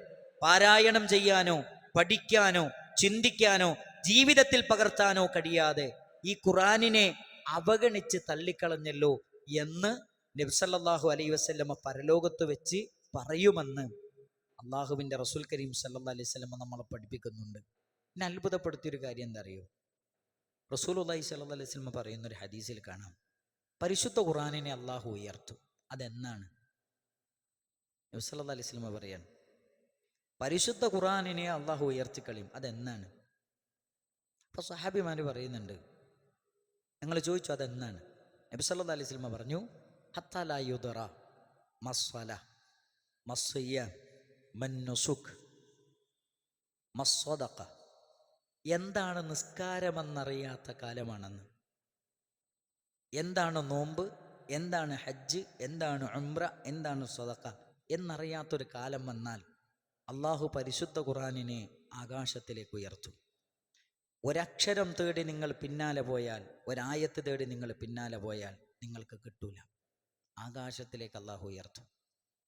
[SPEAKER 1] പാരായണം ചെയ്യാനോ പഠിക്കാനോ ചിന്തിക്കാനോ ജീവിതത്തിൽ പകർത്താനോ കഴിയാതെ ഈ ഖുർആനിനെ അവഗണിച്ച് തള്ളിക്കളഞ്ഞല്ലോ എന്ന് നബി സല്ലല്ലാഹു അലൈഹി വസല്ലമ പരലോകത്ത് വെച്ച് പറയുമെന്ന് അള്ളാഹുവിൻ്റെ റസൂൽ കരീം സല്ലല്ലാഹു അലൈഹി വസല്ലമ നമ്മളെ പഠിപ്പിക്കുന്നുണ്ട്. എന്നെ അത്ഭുതപ്പെടുത്തിയൊരു കാര്യം എന്താ അറിയോ? റസൂലുള്ളാഹി സ്വല്ലല്ലാഹു അലൈഹി വസല്ലമ പറയുന്നൊരു ഹദീസിൽ കാണാം, പരിശുദ്ധ ഖുർആനിനെ അള്ളാഹു ഉയർത്തും. അതെന്നാണ്? നബി സല്ലല്ലാഹു അലൈഹി വസല്ലമ പറയാൻ, പരിശുദ്ധ ഖുർആനിനെ അള്ളാഹു ഉയർത്തിക്കളയും. അതെന്നാണ്? അപ്പോൾ സ്വഹാബിമാർ പറയുന്നുണ്ട്, ഞങ്ങൾ ചോദിച്ചു അതെന്നാണ്? നബി സല്ലല്ലാഹു അലൈഹി വസല്ലമ പറഞ്ഞു, ഹത്താ ലാ യുദ്റ മസ്സല മസ്സിയാം മന്നുസുഖ് മസ്സദഖ. എന്താണ് നിസ്കാരമെന്നറിയാത്ത കാലമാണെന്ന്, എന്താണ് നോമ്പ്, എന്താണ് ഹജ്ജ്, എന്താണ് ഉംറ, എന്താണ് സദഖ എന്നറിയാത്തൊരു കാലം വന്നാൽ അള്ളാഹു പരിശുദ്ധ ഖുർആനിനെ ആകാശത്തിലേക്ക് ഉയർത്തും. ഒരക്ഷരം തേടി നിങ്ങൾ പിന്നാലെ പോയാൽ, ഒരായത്ത് തേടി നിങ്ങൾ പിന്നാലെ പോയാൽ നിങ്ങൾക്ക് കിട്ടൂല. ആകാശത്തിലേക്ക് അള്ളാഹു ഉയർത്തും.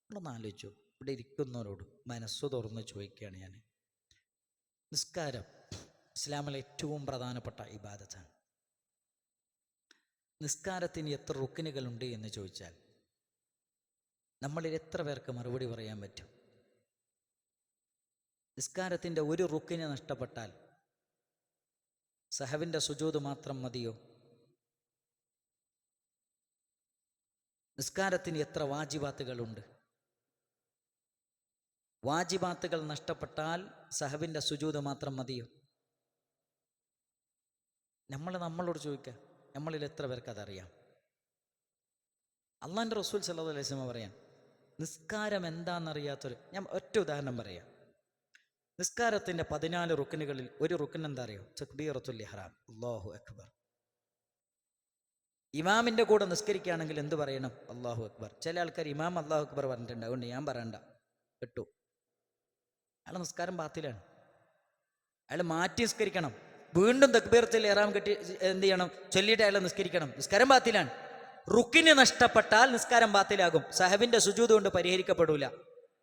[SPEAKER 1] നമ്മളൊന്ന് ആലോചിച്ചു. ഇവിടെ ഇരിക്കുന്നവരോട് മനസ്സു തുറന്ന് ചോദിക്കുകയാണ് ഞാൻ, നിസ്കാരം ഇസ്ലാമിലെ ഏറ്റവും പ്രധാനപ്പെട്ട ഇബാദത്താണ്. നിസ്കാരത്തിന് എത്ര റുക്കിനുകളുണ്ട് എന്ന് ചോദിച്ചാൽ നമ്മളിൽ എത്ര പേർക്ക് മറുപടി പറയാൻ പറ്റും? നിസ്കാരത്തിൻ്റെ ഒരു റുക്കിന് നഷ്ടപ്പെട്ടാൽ സഹവിൻ്റെ സുജൂദ് മാത്രം മതിയോ? നിസ്കാരത്തിന് എത്ര വാജിബാത്തുകളുണ്ട്? വാജിബാത്തുകൾ നഷ്ടപ്പെട്ടാൽ സഹവിൻ്റെ സുജൂദ് മാത്രം മതിയോ? നമ്മളോട് ചോദിക്കുക, നമ്മളിൽ എത്ര പേർക്ക് അതറിയാം? അള്ളാൻ്റെ റസൂൽ സല്ലല്ലാഹു അലൈഹി വസല്ലം പറയാൻ, നിസ്കാരം എന്താണെന്നറിയാത്തൊരു, ഞാൻ ഒറ്റ ഉദാഹരണം പറയാം. നിസ്കാരത്തിൻ്റെ 14 റുക്കിനുകളിൽ ഒരു റുക്കിൻ എന്താ അറിയോ? തക്ബീറത്തുൽ ഇഹ്റാം, അല്ലാഹു അക്ബർ. ഇമാമിൻ്റെ കൂടെ നിസ്കരിക്കുകയാണെങ്കിൽ എന്ത് പറയണം? അല്ലാഹു അക്ബർ. ചില ആൾക്കാർ ഇമാം അല്ലാഹു അക്ബർ പറഞ്ഞിട്ടുണ്ട്, അതുകൊണ്ട് ഞാൻ പറയണ്ട, കിട്ടു. അയാളെ നിസ്കാരം ബാത്തിലാണ്. അയാൾ മാറ്റി നിസ്കരിക്കണം. വീണ്ടും തക്ബീറത്തുൽ ഇഹ്റാം കെട്ടി എന്ത് ചെയ്യണം? ചൊല്ലിയിട്ട് അയാൾ നിസ്കരിക്കണം. നിസ്കാരം ബാത്തിലാണ്. റുക്കിന് നഷ്ടപ്പെട്ടാൽ നിസ്കാരം ബാത്തിലാകും. സഹവിൻ്റെ സുജൂദ് കൊണ്ട് പരിഹരിക്കപ്പെടൂല.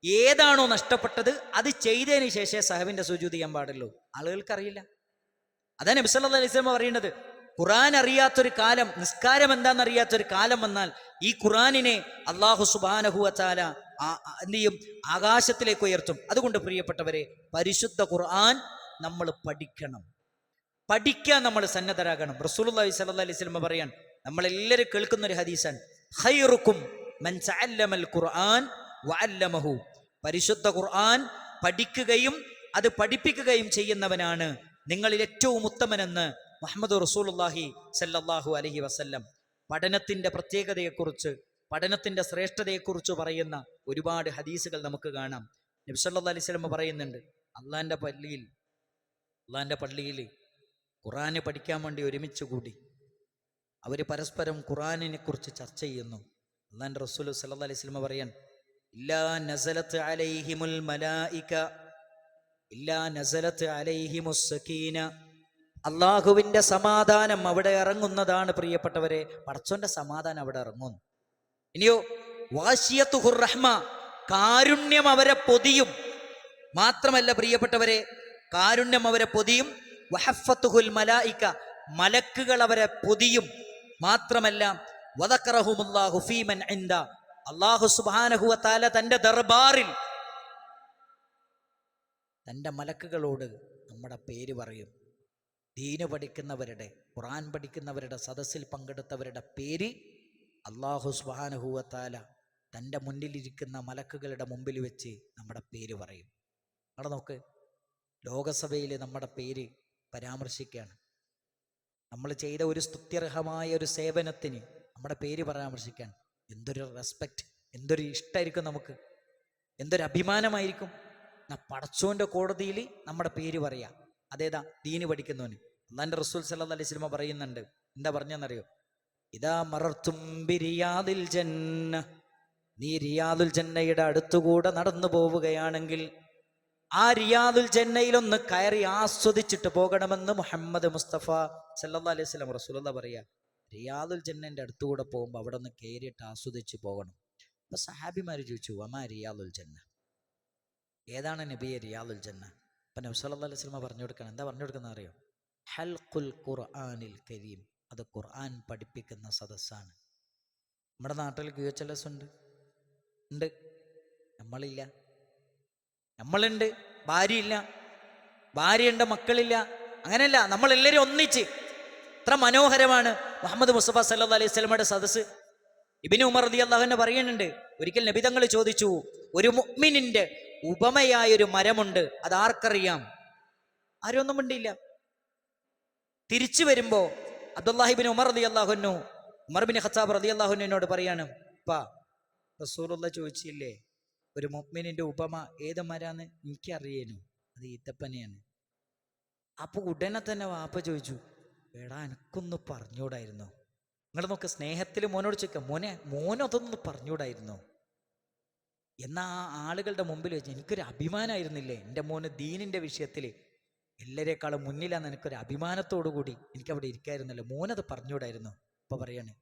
[SPEAKER 1] ഏതാണോ നഷ്ടപ്പെട്ടത് അത് ചെയ്തതിന് ശേഷമേ സഹവിൻ്റെ സുജൂദ് ചെയ്യാൻ പാടുള്ളൂ. ആളുകൾക്കറിയില്ല. അതാണ് നബി സല്ലല്ലാഹു അലൈഹി വസല്ലം പറയുന്നത്, ഖുർആൻ അറിയാത്തൊരു കാലം, നിസ്കാരം എന്താണെന്നറിയാത്തൊരു കാലം വന്നാൽ ഈ ഖുർആനിനെ അല്ലാഹു സുബ്ഹാനഹു വ തആല എന്ത് ചെയ്യും? ആകാശത്തിലേക്ക് ഉയർത്തും. അതുകൊണ്ട് പ്രിയപ്പെട്ടവരെ, പരിശുദ്ധ ഖുർആൻ നമ്മൾ പഠിക്കണം. പഠിക്കാൻ നമ്മൾ സന്നദ്ധരാകണം. റസൂലുള്ളാഹി സ്വല്ലല്ലാഹു അലൈഹി വസല്ലം പറയാൻ, നമ്മളെല്ലാവരും കേൾക്കുന്ന ഒരു ഹദീസാണ്, ഖൈറുക്കും മൻ തഅല്ലമൽ ഖുർആൻ വഅല്ലമഹു. പരിശുദ്ധ ഖുർആൻ പഠിക്കുകയും അത് പഠിപ്പിക്കുകയും ചെയ്യുന്നവനാണ് നിങ്ങളിൽ ഏറ്റവും ഉത്തമനെന്ന് മുഹമ്മദ് റസൂലുള്ളാഹി സല്ലല്ലാഹു അലൈഹി വസല്ലം. പഠനത്തിൻ്റെ പ്രത്യേകതയെക്കുറിച്ച്, പഠനത്തിൻ്റെ ശ്രേഷ്ഠതയെക്കുറിച്ച് പറയുന്ന ഒരുപാട് ഹദീസുകൾ നമുക്ക് കാണാം. നബി സല്ലല്ലാഹു അലൈഹി വസല്ലം പറയുന്നുണ്ട്, അള്ളാൻ്റെ പള്ളിയിൽ ഖുർആന് പഠിക്കാൻ വേണ്ടി ഒരുമിച്ച് കൂടി അവർ പരസ്പരം ഖുർആനിനെ കുറിച്ച് ചർച്ച ചെയ്യുന്നു. അള്ളാൻ്റെ റസൂൽ സല്ലല്ലാഹു അലൈഹി വസല്ലം പറയാൻ, ഇല്ലാ നസലത്ത് അലൈഹിമുൽ മലായിക ഇല്ലാ നസലത്ത് അലൈഹിമുസ് സകീന. അള്ളാഹുവിൻ്റെ സമാധാനം അവിടെ ഇറങ്ങുന്നതാണ് പ്രിയപ്പെട്ടവരെ. പടച്ചോന്റെ സമാധാനം അവിടെ ഇറങ്ങുന്നു. ഇനിയോ വാശിയത്തുഹുർ റഹ്മ, കാരുണ്യം അവരെ പൊതിയും. മാത്രമല്ല പ്രിയപ്പെട്ടവരെ, കാരുണ്യം അവരെ പൊതിയും. വഹഫത്തുഹുൽ മലായിക, മലക്കുകൾ അവരെ പൊതിയും. മാത്രമല്ല വദക്കറഹുമുല്ലാഹു ഫീമൻ ഇൻദ, അല്ലാഹു സുബ്ഹാനഹു വ തആല തൻ്റെ ദർബാറിൽ തൻ്റെ മലക്കുകളോട് നമ്മുടെ പേര് പറയും. ദീന് പഠിക്കുന്നവരുടെ, ഖുർആൻ പഠിക്കുന്നവരുടെ സദസ്സിൽ പങ്കെടുത്തവരുടെ പേര് അല്ലാഹു സുബ്ഹാനഹു വ തആല തൻ്റെ മുന്നിലിരിക്കുന്ന മലക്കുകളുടെ മുമ്പിൽ വെച്ച് നമ്മുടെ പേര് പറയും. അവിടെ നോക്ക്, ലോകസഭയിൽ നമ്മുടെ പേര് പരാമർശിക്കുകയാണ്. നമ്മൾ ചെയ്ത ഒരു സ്തുത്യർഹമായ ഒരു സേവനത്തിന് നമ്മുടെ പേര് പരാമർശിക്കാൻ എന്തൊരു റെസ്പെക്റ്റ്, എന്തൊരു ഇഷ്ടമായിരിക്കും നമുക്ക്, എന്തൊരു അഭിമാനമായിരിക്കും. പടച്ചോൻ്റെ കോടതിയിൽ നമ്മുടെ പേര് പറയാം. അതേതാ? ദീന് പഠിക്കുന്നവന്. അള്ളാന്റെ റസൂൽ സല്ലല്ലാഹു അലൈഹി വസല്ലം പറയുന്നുണ്ട്, എന്താ പറഞ്ഞെന്നറിയോ? ഇദാ മറർതും ബിരിയാദിൽ ജന്ന, നീ റിയാദുൽ ജന്നയുടെ അടുത്തുകൂടെ നടന്നു പോവുകയാണെങ്കിൽ ആ റിയാദുൽ ജന്നയിലൊന്ന് കയറി ആസ്വദിച്ചിട്ട് പോകണമെന്ന് മുഹമ്മദ് മുസ്തഫ സല്ലല്ലാഹു അലൈഹി വസല്ലം റസൂലുള്ളാഹി പറയാ. റിയാദുൽ ജന്നന്റെ അടുത്തുകൂടെ പോകുമ്പോൾ അവിടെ ഒന്ന് കയറിയിട്ട് ആസ്വദിച്ച് പോകണം. അപ്പൊ സഹാബിമാര് ചോദിച്ചു, വമാ റിയാദുൽ ജന്ന, ഏതാണ് നബിയെ റിയാദുൽ ജന്ന? അപ്പൊ നബി സല്ലല്ലാഹു അലൈഹി വസല്ലം പറഞ്ഞു കൊടുക്കണം. എന്താ പറഞ്ഞു കൊടുക്കുന്ന അറിയോ? ഹൽഖുൽ ഖുർആനിൽ കരീം, അത് ഖുർആൻ പഠിപ്പിക്കുന്ന സദസ്സാണ്. നമ്മുടെ നാട്ടിൽ QHLS ഉണ്ട്, നമ്മളില്ല. നമ്മളുണ്ട്, ഭാര്യയില്ല, ഭാര്യയുണ്ട്, മക്കളില്ല. അങ്ങനെയല്ല, നമ്മളെല്ലാവരും ഒന്നിച്ച്. എത്ര മനോഹരമാണ് മുഹമ്മദ് മുസ്തഫ സല്ലല്ലാഹു അലൈഹി വസല്ലമയുടെ സദസ്സ്. ഇബ്നു ഉമർ റളിയല്ലാഹു അൻഹു പറയുന്നുണ്ട്, ഒരിക്കൽ നബി തങ്ങൾ ചോദിച്ചു, ഒരു മുഅ്മിനിന്റെ ഉപമയായൊരു മരമുണ്ട്, അത് ആർക്കറിയാം? ആരും ഒന്നും മിണ്ടിയില്ല. തിരിച്ചു വരുമ്പോ അബ്ദുല്ലാഹി ഇബ്നു ഉമർ റളിയല്ലാഹു അൻഹു ഉമർ ബിൻ ഖത്താബ് റളിയല്ലാഹു അൻഹുവിനോട് പറയാണ്, പാ റസൂലുള്ളാഹി ചോദിച്ചില്ലേ ഒരു മുഅ്മിനിന്റെ ഉപമ ഏത് മരാന്ന്? എനിക്കറിയേനു, അത് ഈത്തപ്പനയാണ്. അപ്പൊ ഉടനെ തന്നെ വാപ്പ ചോദിച്ചു, എടാ എനിക്കൊന്ന് പറഞ്ഞൂടായിരുന്നോ? നിങ്ങൾ നോക്ക്, സ്നേഹത്തിൽ മോനോട് ചോദിക്കാം, മോനതൊന്ന് പറഞ്ഞൂടായിരുന്നോ? എന്നാ ആ ആളുകളുടെ മുമ്പിൽ വെച്ച് എനിക്കൊരു അഭിമാനമായിരുന്നില്ലേ എൻ്റെ മോന് ദീനിന്റെ വിഷയത്തിൽ എല്ലാരേക്കാളും മുന്നിലാന്ന് എനിക്കൊരു അഭിമാനത്തോടു കൂടി എനിക്കവിടെ ഇരിക്കായിരുന്നല്ലോ, മോനത് പറഞ്ഞൂടായിരുന്നു. അപ്പൊ പറയാണ്,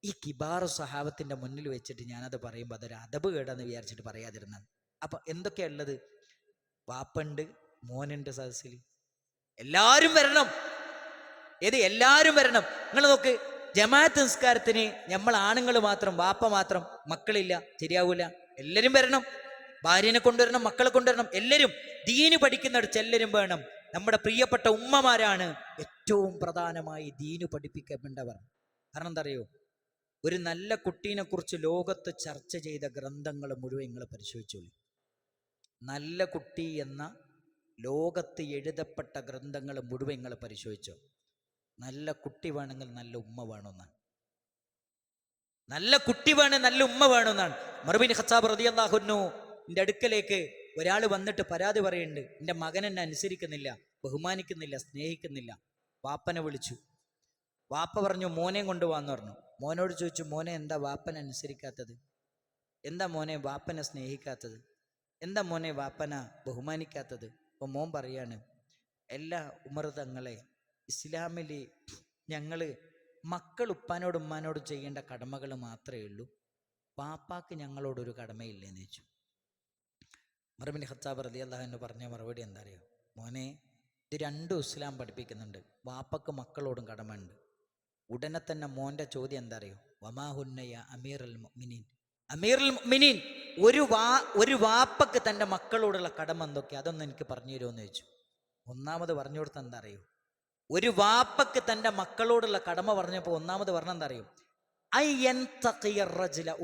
[SPEAKER 1] ഈ കിബാറു സഹാബത്തിന്റെ മുന്നിൽ വെച്ചിട്ട് ഞാനത് പറയുമ്പോൾ അതൊരു അദബ് കേടാന്ന് വിചാരിച്ചിട്ട് പറയാതിരുന്നാണ്. അപ്പൊ എന്തൊക്കെയാ ഉള്ളത്? വാപ്പുണ്ട്, മോനുണ്ട് സദസ്സിൽ, എല്ലാരും വരണം. ഏത് എല്ലാരും വരണം? നിങ്ങൾ നോക്ക്, ജമാഅത്ത് നിസ്കാരത്തിന് നമ്മൾ ആണുങ്ങൾ മാത്രം, വാപ്പ മാത്രം, മക്കളില്ല, ശരിയാവൂല. എല്ലാരും വരണം, ഭാര്യനെ കൊണ്ടുവരണം, മക്കളെ കൊണ്ടുവരണം, എല്ലാവരും ദീന് പഠിക്കുന്നിടത്ത് എല്ലാവരും വേണം. നമ്മുടെ പ്രിയപ്പെട്ട ഉമ്മമാരാണ് ഏറ്റവും പ്രധാനമായി ദീന് പഠിപ്പിക്കേണ്ടവർ. കാരണം എന്താ അറിയോ? ഒരു നല്ല കുട്ടീനെ കുറിച്ച് ലോകത്ത് ചർച്ച ചെയ്ത ഗ്രന്ഥങ്ങൾ മുഴുവൻ നിങ്ങൾ പരിശോധിച്ചോളൂ. നല്ല കുട്ടി എന്ന ലോകത്ത് എഴുതപ്പെട്ട ഗ്രന്ഥങ്ങൾ മുഴുവൻ നിങ്ങൾ പരിശോധിച്ചോ. നല്ല കുട്ടി വേണമെങ്കിൽ നല്ല ഉമ്മ വേണമെന്നാണ്. നല്ല കുട്ടി വേണേ നല്ല ഉമ്മ വേണമെന്നാണ്. ഉമർ ബിൻ ഖത്താബ് റളിയല്ലാഹു അൻഹു എൻ്റെ അടുക്കലേക്ക് ഒരാൾ വന്നിട്ട് പരാതി പറയുന്നുണ്ട്, എൻ്റെ മകൻ എന്നെ അനുസരിക്കുന്നില്ല, ബഹുമാനിക്കുന്നില്ല, സ്നേഹിക്കുന്നില്ല. വാപ്പനെ വിളിച്ചു. വാപ്പ പറഞ്ഞു, മോനെയും കൊണ്ടുപോകാന്ന് പറഞ്ഞു. മോനോട് ചോദിച്ചു, മോനെ എന്താ വാപ്പനെ അനുസരിക്കാത്തത്? എന്താ മോനെ വാപ്പനെ സ്നേഹിക്കാത്തത്? എന്താ മോനെ വാപ്പനെ ബഹുമാനിക്കാത്തത്? അപ്പോൾ മോൻ പറയാണ്, എല്ലാ ഉമർ തങ്ങളെ, ഇസ്ലാമിൽ ഞങ്ങൾ മക്കൾ ഉപ്പാനോട് ഉമ്മാനോട് ചെയ്യേണ്ട കടമകൾ മാത്രമേ ഉള്ളൂ, പാപ്പാക്ക് ഞങ്ങളോടൊരു കടമയില്ലെന്ന് ചോദിച്ചു. ഉമർ ബിൻ ഖത്താബ് റളിയല്ലാഹു അൻഹു പറഞ്ഞ മറുപടി എന്താ അറിയോ? മോനെ, ഇത് രണ്ടും ഇസ്ലാം പഠിപ്പിക്കുന്നുണ്ട്, വാപ്പക്ക് മക്കളോടും കടമയുണ്ട്. ഉടനെ തന്നെ മോന്റെ ചോദ്യം എന്താ അറിയോ? വമാഹുന്നയ അമീറുൽ മുഅ്മിനീൻ, അമീറുൽ മുഅ്മിനീൻ, ഒരു വാപ്പക്ക് തൻ്റെ മക്കളോടുള്ള കടമ എന്തൊക്കെയാ, അതൊന്നും എനിക്ക് പറഞ്ഞു തരുമോന്ന് ചോദിച്ചു. ഒന്നാമത് പറഞ്ഞു കൊടുത്ത എന്താ അറിയോ? ഒരു വാപ്പക്ക് തൻ്റെ മക്കളോടുള്ള കടമ പറഞ്ഞപ്പോൾ ഒന്നാമത് പറഞ്ഞ എന്താ അറിയോ?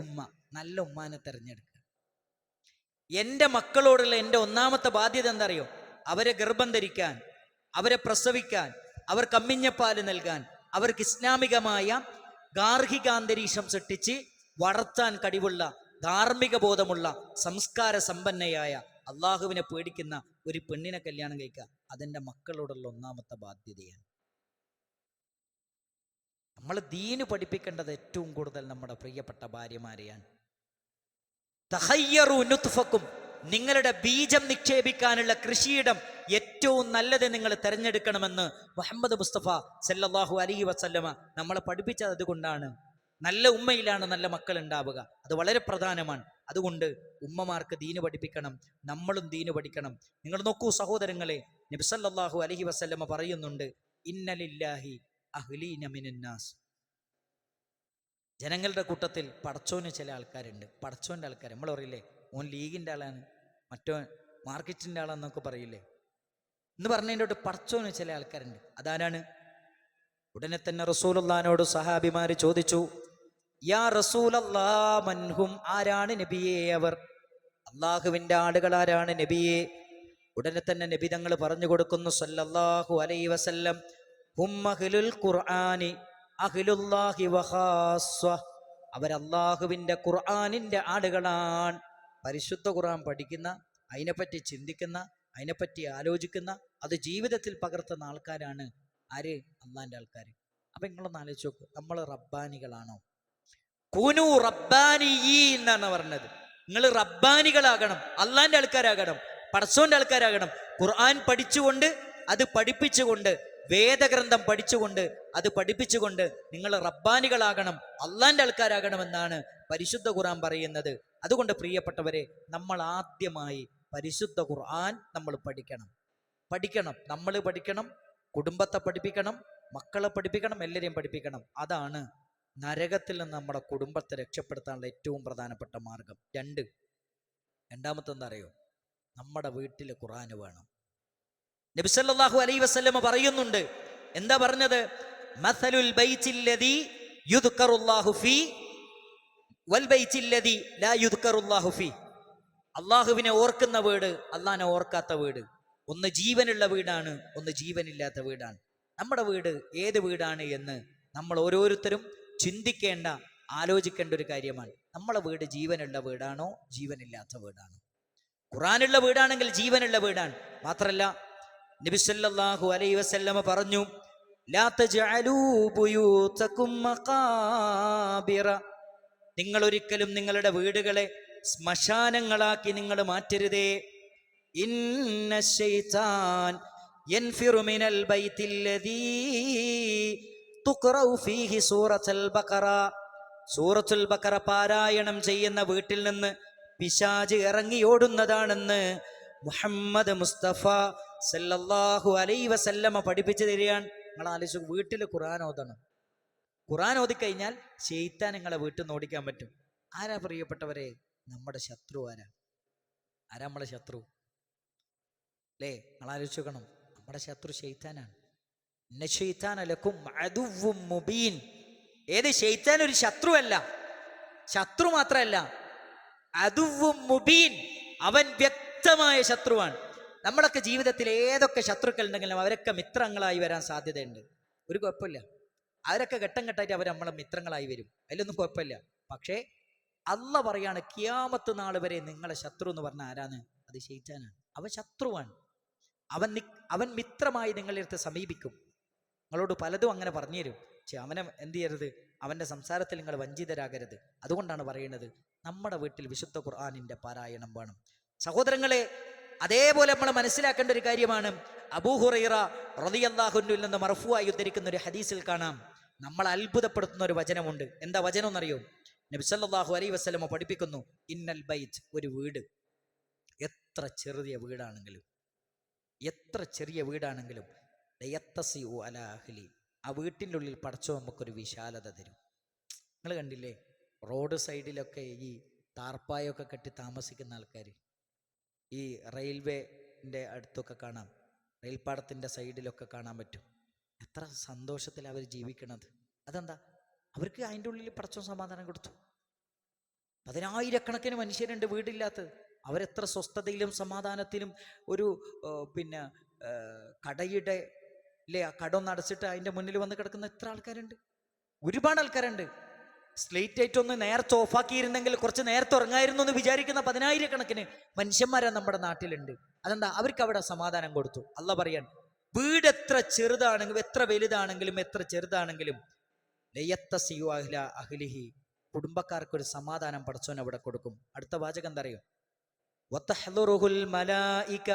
[SPEAKER 1] ഉമ്മ, നല്ല ഉമ്മാനെ തെരഞ്ഞെടുക്കുക. എൻ്റെ മക്കളോടുള്ള എൻ്റെ ഒന്നാമത്തെ ബാധ്യത എന്താ അറിയോ? അവരെ ഗർഭം ധരിക്കാൻ, അവരെ പ്രസവിക്കാൻ, അവർക്ക് അമ്മിഞ്ഞപ്പാല് നൽകാൻ, അവർക്ക് ഇസ്ലാമികമായ ഗാർഹികാന്തരീക്ഷം സൃഷ്ടിച്ച് വളർത്താൻ കഴിവുള്ള, ധാർമ്മിക ബോധമുള്ള, സംസ്കാര സമ്പന്നയായ, അള്ളാഹുവിനെ പേടിക്കുന്ന ഒരു പെണ്ണിനെ കല്യാണം കഴിക്കുക. അതെൻ്റെ മക്കളോടുള്ള ഒന്നാമത്തെ ബാധ്യതയാണ്. നമ്മൾ ദീന് പഠിപ്പിക്കേണ്ടത് ഏറ്റവും കൂടുതൽ നമ്മുടെ പ്രിയപ്പെട്ട ഭാര്യമാരെയാണ്. തഹയ്യറു നുത്ഫക്കും, നിങ്ങളുടെ ബീജം നിക്ഷേപിക്കാനുള്ള കൃഷിയിടം ഏറ്റവും നല്ലത് നിങ്ങൾ തിരഞ്ഞെടുക്കണമെന്ന് മുഹമ്മദ് മുസ്തഫ സല്ലല്ലാഹു അലൈഹി വസല്ലമ നമ്മളെ പഠിപ്പിച്ചത്. അതുകൊണ്ടാണ് നല്ല ഉമ്മയിലാണ് നല്ല മക്കൾ ഉണ്ടാവുക. അത് വളരെ പ്രധാനമാണ്. അതുകൊണ്ട് ഉമ്മമാർക്ക് ദീന് പഠിപ്പിക്കണം, നമ്മളും ദീന് പഠിക്കണം. നിങ്ങൾ നോക്കൂ സഹോദരങ്ങളെ, നബി സല്ലല്ലാഹു അലൈഹി വസല്ലമ പറയുന്നുണ്ട്, ഇന്നലില്ലാഹി അഹ്ലീന മിനന്നാസ്, ജനങ്ങളുടെ കൂട്ടത്തിൽ പടച്ചോന് ചില ആൾക്കാരുണ്ട്. പടച്ചോൻ്റെ ആൾക്കാർ നമ്മൾ പറയില്ലേ, ഓൻ ലീഗിൻ്റെ ആളാണ്, മറ്റോ മാർക്കറ്റിൻ്റെ ആളാന്നൊക്കെ പറയില്ലേ, എന്ന് പറഞ്ഞതിൻ്റെ തൊട്ട് പടച്ചോന് ചില ആൾക്കാരുണ്ട്. അതാരാണ്? ഉടനെ തന്നെ റസൂലുള്ളാഹിനോട് സഹാബിമാര് ചോദിച്ചു, യാ റസൂലല്ലാഹ് മൻഹും, ആരാണ് നബിയെ അവർ? അള്ളാഹുവിന്റെ ആളുകൾ ആരാണ് നബിയെ? ഉടനെ തന്നെ നബി തങ്ങൾ പറഞ്ഞു കൊടുക്കുന്നു സല്ലല്ലാഹു അലൈഹി വസല്ലം, ഹും അഹ്ലുൽ ഖുർആനി അഹ്ലുല്ലാഹി വഖാസ്സ, അവരല്ലാഹുവിന്റെ ഖുർആനിന്റെ ആളുകളാണ്. പരിശുദ്ധ ഖുർആൻ പഠിക്കുന്ന, അതിനെപ്പറ്റി ചിന്തിക്കുന്ന, അതിനെപ്പറ്റി ആലോചിക്കുന്ന, അത് ജീവിതത്തിൽ പകർത്തുന്ന ആൾക്കാരാണ് ആര്? അള്ളാന്റെ ആൾക്കാർ. അപ്പൊ നിങ്ങളൊന്ന് ആലോചിച്ച് നോക്ക്, നമ്മൾ റബ്ബാനികളാണോ? കൂനു റബ്ബാനിയീൻ എന്നാണ് പറഞ്ഞത്. നിങ്ങൾ റബ്ബാനികളാകണം, അള്ളാന്റെ ആൾക്കാരാകണം, പടച്ചോന്റെ ആൾക്കാരാകണം. ഖുർആൻ പഠിച്ചുകൊണ്ട്, അത് പഠിപ്പിച്ചുകൊണ്ട്, വേദഗ്രന്ഥം പഠിച്ചുകൊണ്ട്, അത് പഠിപ്പിച്ചുകൊണ്ട് നിങ്ങൾ റബ്ബാനികളാകണം, അള്ളാന്റെ ആൾക്കാരാകണമെന്നാണ് പരിശുദ്ധ ഖുർആൻ പറയുന്നത്. അതുകൊണ്ട് പ്രിയപ്പെട്ടവരെ, നമ്മൾ ആദ്യമായി പരിശുദ്ധ ഖുർആൻ നമ്മൾ പഠിക്കണം. നമ്മൾ പഠിക്കണം, കുടുംബത്തെ പഠിപ്പിക്കണം, മക്കളെ പഠിപ്പിക്കണം, എല്ലാവരെയും പഠിപ്പിക്കണം. അതാണ് നരകത്തിൽ നിന്ന് നമ്മുടെ കുടുംബത്തെ രക്ഷപ്പെടുത്താനുള്ള ഏറ്റവും പ്രധാനപ്പെട്ട മാർഗം. രണ്ടാമത്തെന്താ അറിയോ? നമ്മുടെ വീട്ടിൽ ഖുർആൻ വേണം. നബി സല്ലല്ലാഹു അലൈഹി വസല്ലം പറയുന്നുണ്ട്. എന്താ പറഞ്ഞത്? മസലുൽ ബൈത്തില്ലദീ യുദ്കറുല്ലാഹു ഫീ വൽ ബൈത്തില്ലദീ ലാ യുദ്കറുല്ലാഹു ഫീ. അള്ളാഹുവിനെ ഓർക്കുന്ന വീട്, അള്ളാഹിനെ ഓർക്കാത്ത വീട്. ഒന്ന് ജീവനുള്ള വീടാണ്, ഒന്ന് ജീവനില്ലാത്ത വീടാണ്. നമ്മുടെ വീട് ഏത് വീടാണ് എന്ന് നമ്മൾ ഓരോരുത്തരും ചിന്തിക്കേണ്ട, ആലോചിക്കേണ്ട ഒരു കാര്യമാണ്. നമ്മളെ വീട് ജീവനുള്ള വീടാണോ, ജീവനില്ലാത്ത വീടാണോ? ഖുർആനുള്ള വീടാണെങ്കിൽ ജീവനുള്ള വീടാണ്. മാത്രല്ല നബി സല്ലല്ലാഹു അലൈഹി വസല്ലം പറഞ്ഞു, ലാ തജ്അലൂ ബുയൂതകും മഖാബിറ, നിങ്ങൾ ഒരിക്കലും നിങ്ങളുടെ വീടുകളെ ശ്മശാനങ്ങളാക്കി നിങ്ങൾ മാറ്റരുതേ. ഇന്ന ശൈത്താൻ യൻഫിറു മിനൽ ബൈത്തില്ലദീ തുഖറഉ ഫീഹി സൂറത്തുൽ ബഖറ, സൂറത്തുൽ ബഖറ പാരായണം ചെയ്യുന്ന വീട്ടിൽ നിന്ന് പിശാച് ഇറങ്ങി ഓടുന്നതാണെന്ന് മുഹമ്മദ് മുസ്തഫ സല്ലല്ലാഹു അലൈഹി വസല്ലമ പഠിപ്പിച്ചു തരികയാണ്. നിങ്ങൾ ആലോചിച്ചു, വീട്ടിൽ ഖുർആൻ ഓതണം. ഖുർആൻ ഓതിക്കഴിഞ്ഞാൽ ശൈത്താൻ നിങ്ങളെ വീട്ടിൽ നിന്ന് ഓടിക്കാൻ പറ്റും. ആരാ പ്രിയപ്പെട്ടവരെ? നമ്മുടെ ശത്രു ആരാ നമ്മളെ ശത്രു? അല്ലേ? നിങ്ങൾ ആലോചിച്ച് നോക്കണം, നമ്മുടെ ശത്രു ശൈത്താനാണ്. ഇന്ന ശൈത്താന ലക്കും അദുവ്വും മുബീൻ. ഏത്? ശൈത്താൻ ഒരു ശത്രുവല്ല, ശത്രു മാത്രമല്ല, അദുവ്വും മുബീൻ, അവൻ വ്യക്തമായ ശത്രുവാണ്. നമ്മളൊക്കെ ജീവിതത്തിൽ ഏതൊക്കെ ശത്രുക്കൾ ഉണ്ടെങ്കിലും അവരൊക്കെ മിത്രങ്ങളായി വരാൻ സാധ്യതയുണ്ട്. ഒരു കുഴപ്പമില്ല, അവരൊക്കെ ഘട്ടം ഘട്ടമായിട്ട് അവർ നമ്മളെ മിത്രങ്ങളായി വരും, അതിലൊന്നും കുഴപ്പമില്ല. പക്ഷേ അള്ള പറയാണ്, ഖിയാമത്ത് നാൾ വരെ നിങ്ങളെ ശത്രു എന്ന് പറഞ്ഞാൽ ആരാണ്? അത് ശൈത്താനാണ്. അവൻ ശത്രുവാണ്. അവൻ മിത്രമായി നിങ്ങളുടെ അടുത്ത് സമീപിക്കും, നിങ്ങളോട് പലതും അങ്ങനെ പറഞ്ഞു തരും. പക്ഷെ അവനെ എന്ത് ചെയ്യരുത്? അവൻ്റെ സംസാരത്തിൽ നിങ്ങൾ വഞ്ചിതരാകരുത്. അതുകൊണ്ടാണ് പറയുന്നത്, നമ്മുടെ വീട്ടിൽ വിശുദ്ധ ഖുർആനിൻ്റെ പാരായണം വേണം. സഹോദരങ്ങളെ, അതേപോലെ നമ്മൾ മനസ്സിലാക്കേണ്ട ഒരു കാര്യമാണ്, അബൂ ഹുറൈറ റളിയല്ലാഹു അൻഹുവിൽ നിന്ന് മർഫൂആയി ഉദ്ധരിക്കുന്ന ഒരു ഹദീസിൽ കാണാം, നമ്മൾ അത്ഭുതപ്പെടുത്തുന്ന ഒരു വചനമുണ്ട്. എന്താ വചനം എന്നറിയോ? നബി സല്ലല്ലാഹു അലൈഹി വസല്ലം പഠിപ്പിക്കുന്നു, ഇന്നൽ ബൈത്ത്, ഒരു വീട് എത്ര ചെറിയ വീടാണെങ്കിലും ലയത്തസിഉ അലാ അഹ്ലി, ആ വീട്ടിൻ്റെ ഉള്ളിൽ പടച്ചോ നമുക്കൊരു വിശാലത തരും. നിങ്ങൾ കണ്ടില്ലേ, റോഡ് സൈഡിലൊക്കെ ഈ താർപ്പായൊക്കെ കെട്ടി താമസിക്കുന്ന ആൾക്കാർ, ഈ റെയിൽവേൻ്റെ അടുത്തൊക്കെ കാണാം, റെയിൽപ്പാടത്തിൻ്റെ സൈഡിലൊക്കെ കാണാൻ പറ്റും. എത്ര സന്തോഷത്തിൽ അവർ ജീവിക്കണത്. അതെന്താ? അവർക്ക് അതിൻ്റെ ഉള്ളിൽ പടച്ചോൻ സമാധാനം കൊടുത്തു. 10,000-കണക്കിന് മനുഷ്യരുണ്ട് വീടില്ലാത്തത്. അവരെത്ര സ്വസ്ഥതയിലും സമാധാനത്തിലും ഒരു കടയുടെ ആ കടമൊന്ന് അടച്ചിട്ട് അതിൻ്റെ മുന്നിൽ വന്ന് കിടക്കുന്ന എത്ര ആൾക്കാരുണ്ട്? ഒരുപാട് ആൾക്കാരുണ്ട്. സ്ലേറ്റ് ലൈറ്റ് ഒന്ന് നേരത്തെ ഓഫാക്കിയിരുന്നെങ്കിൽ കുറച്ച് നേരത്തെ ഉറങ്ങായിരുന്നു എന്ന് വിചാരിക്കുന്ന 10,000-കണക്കിന് മനുഷ്യന്മാരാ നമ്മുടെ നാട്ടിലുണ്ട്. അതെന്താ? അവർക്ക് അവിടെ സമാധാനം കൊടുത്തു. അള്ളാഹ് പറയാൻ, വീട് എത്ര ചെറുതാണെങ്കിലും, എത്ര വലുതാണെങ്കിലും, എത്ര ചെറുതാണെങ്കിലും, ലയത്തസിഉ അലാ അഹ്ലിഹി, കുടുംബക്കാർക്കൊരു സമാധാനം പടച്ചോൻ അവിടെ കൊടുക്കും. അടുത്ത വാചകം എന്താ അറിയോ? വതഹ്ദുറുഹുൽ മലായിക,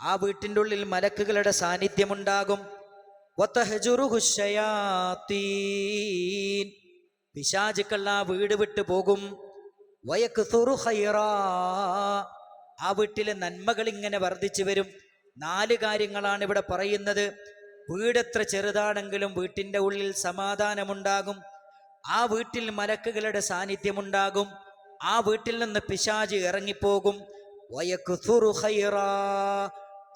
[SPEAKER 1] ആ വീട്ടിൻ്റെ ഉള്ളിൽ മലക്കുകളുടെ സാന്നിധ്യമുണ്ടാകും. വതഹ്ജുറുഹു ശയാത്തീൻ, പിശാചുക്കൾ ആ വീട് വിട്ടു പോകും. വയക്സുറു ഖൈറാ, ആ വീട്ടിലെ നന്മകൾ ഇങ്ങനെ വർദ്ധിച്ചു വരും. 4 കാര്യങ്ങളാണ് ഇവിടെ പറയുന്നത്. വീടെത്ര ചെറുതാണെങ്കിലും വീട്ടിൻ്റെ ഉള്ളിൽ സമാധാനമുണ്ടാകും. ആ വീട്ടിൽ മലക്കുകളുടെ സാന്നിധ്യമുണ്ടാകും. ആ വീട്ടിൽ നിന്ന് പിശാച് ഇറങ്ങിപ്പോകും. വയക്സുറു ഖൈറാ,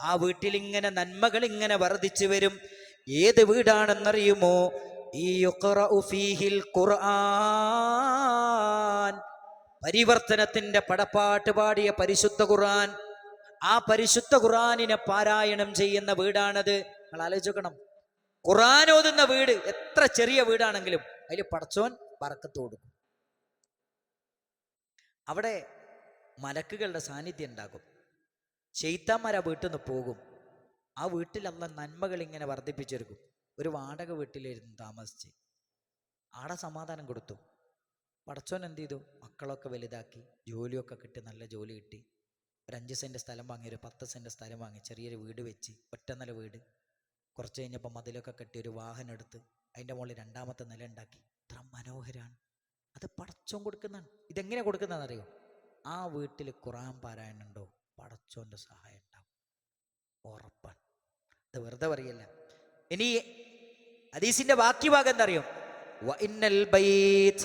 [SPEAKER 1] ആ വീട്ടിൽ ഇങ്ങനെ നന്മകൾ ഇങ്ങനെ വർദ്ധിച്ചു വരും. ഏത് വീടാണെന്നറിയുമോ? യുഖറഉ ഫീഹിൽ ഖുർആൻ, പരിവർത്തനത്തിന്റെ പടപ്പാട്ട് പാടിയ പരിശുദ്ധ ഖുർആൻ, ആ പരിശുദ്ധ ഖുർആനിനെ പാരായണം ചെയ്യുന്ന വീടാണത്. നിങ്ങൾ ആലോചിക്കണം, ഖുർആൻ ഓതുന്ന വീട് എത്ര ചെറിയ വീടാണെങ്കിലും അതിൽ പടച്ചോൻ ബറക്കത്ത് കൊടുക്കും. അവിടെ മലക്കുകളുടെ സാന്നിധ്യം ഉണ്ടാകും. ശൈത്താന്മാർ ആ വീട്ടിൽ നിന്ന് പോകും. ആ വീട്ടിൽ അള്ള നന്മകൾ ഇങ്ങനെ വർദ്ധിപ്പിച്ചെടുക്കും. ഒരു വാടക വീട്ടിലായിരുന്നു താമസിച്ച്, ആടെ സമാധാനം കൊടുത്തു. പടച്ചോൻ എന്ത് ചെയ്തു? മക്കളൊക്കെ വലുതാക്കി, ജോലിയൊക്കെ കിട്ടി, നല്ല ജോലി കിട്ടി. ഒരു 5 സെന്റ് സ്ഥലം വാങ്ങി, ഒരു 10 സെന്റ് സ്ഥലം വാങ്ങി, ചെറിയൊരു വീട് വെച്ച്, ഒറ്റനില വീട്. കുറച്ച് കഴിഞ്ഞപ്പോൾ മതിലൊക്കെ കെട്ടി, ഒരു വാഹനം എടുത്ത് അതിൻ്റെ മുകളിൽ 2ാമത്തെ നില ഉണ്ടാക്കി. ഇത്ര മനോഹരാണ്. അത് പടച്ചോൻ കൊടുക്കുന്നതാണ്. ഇതെങ്ങനെ കൊടുക്കുന്നതെന്നറിയോ? ആ വീട്ടിൽ ഖുർആൻ പാരായണുണ്ടോ, പടച്ചോന്റെ സഹായം ഉണ്ടാവും, ഉറപ്പാണ്. അത് വെറുതെ പറയല്ല. ഇനി ഹദീസിന്റെ ബാക്കി ഭാഗം എന്താ അറിയോ? വഇന്നൽ ബൈത്ത്,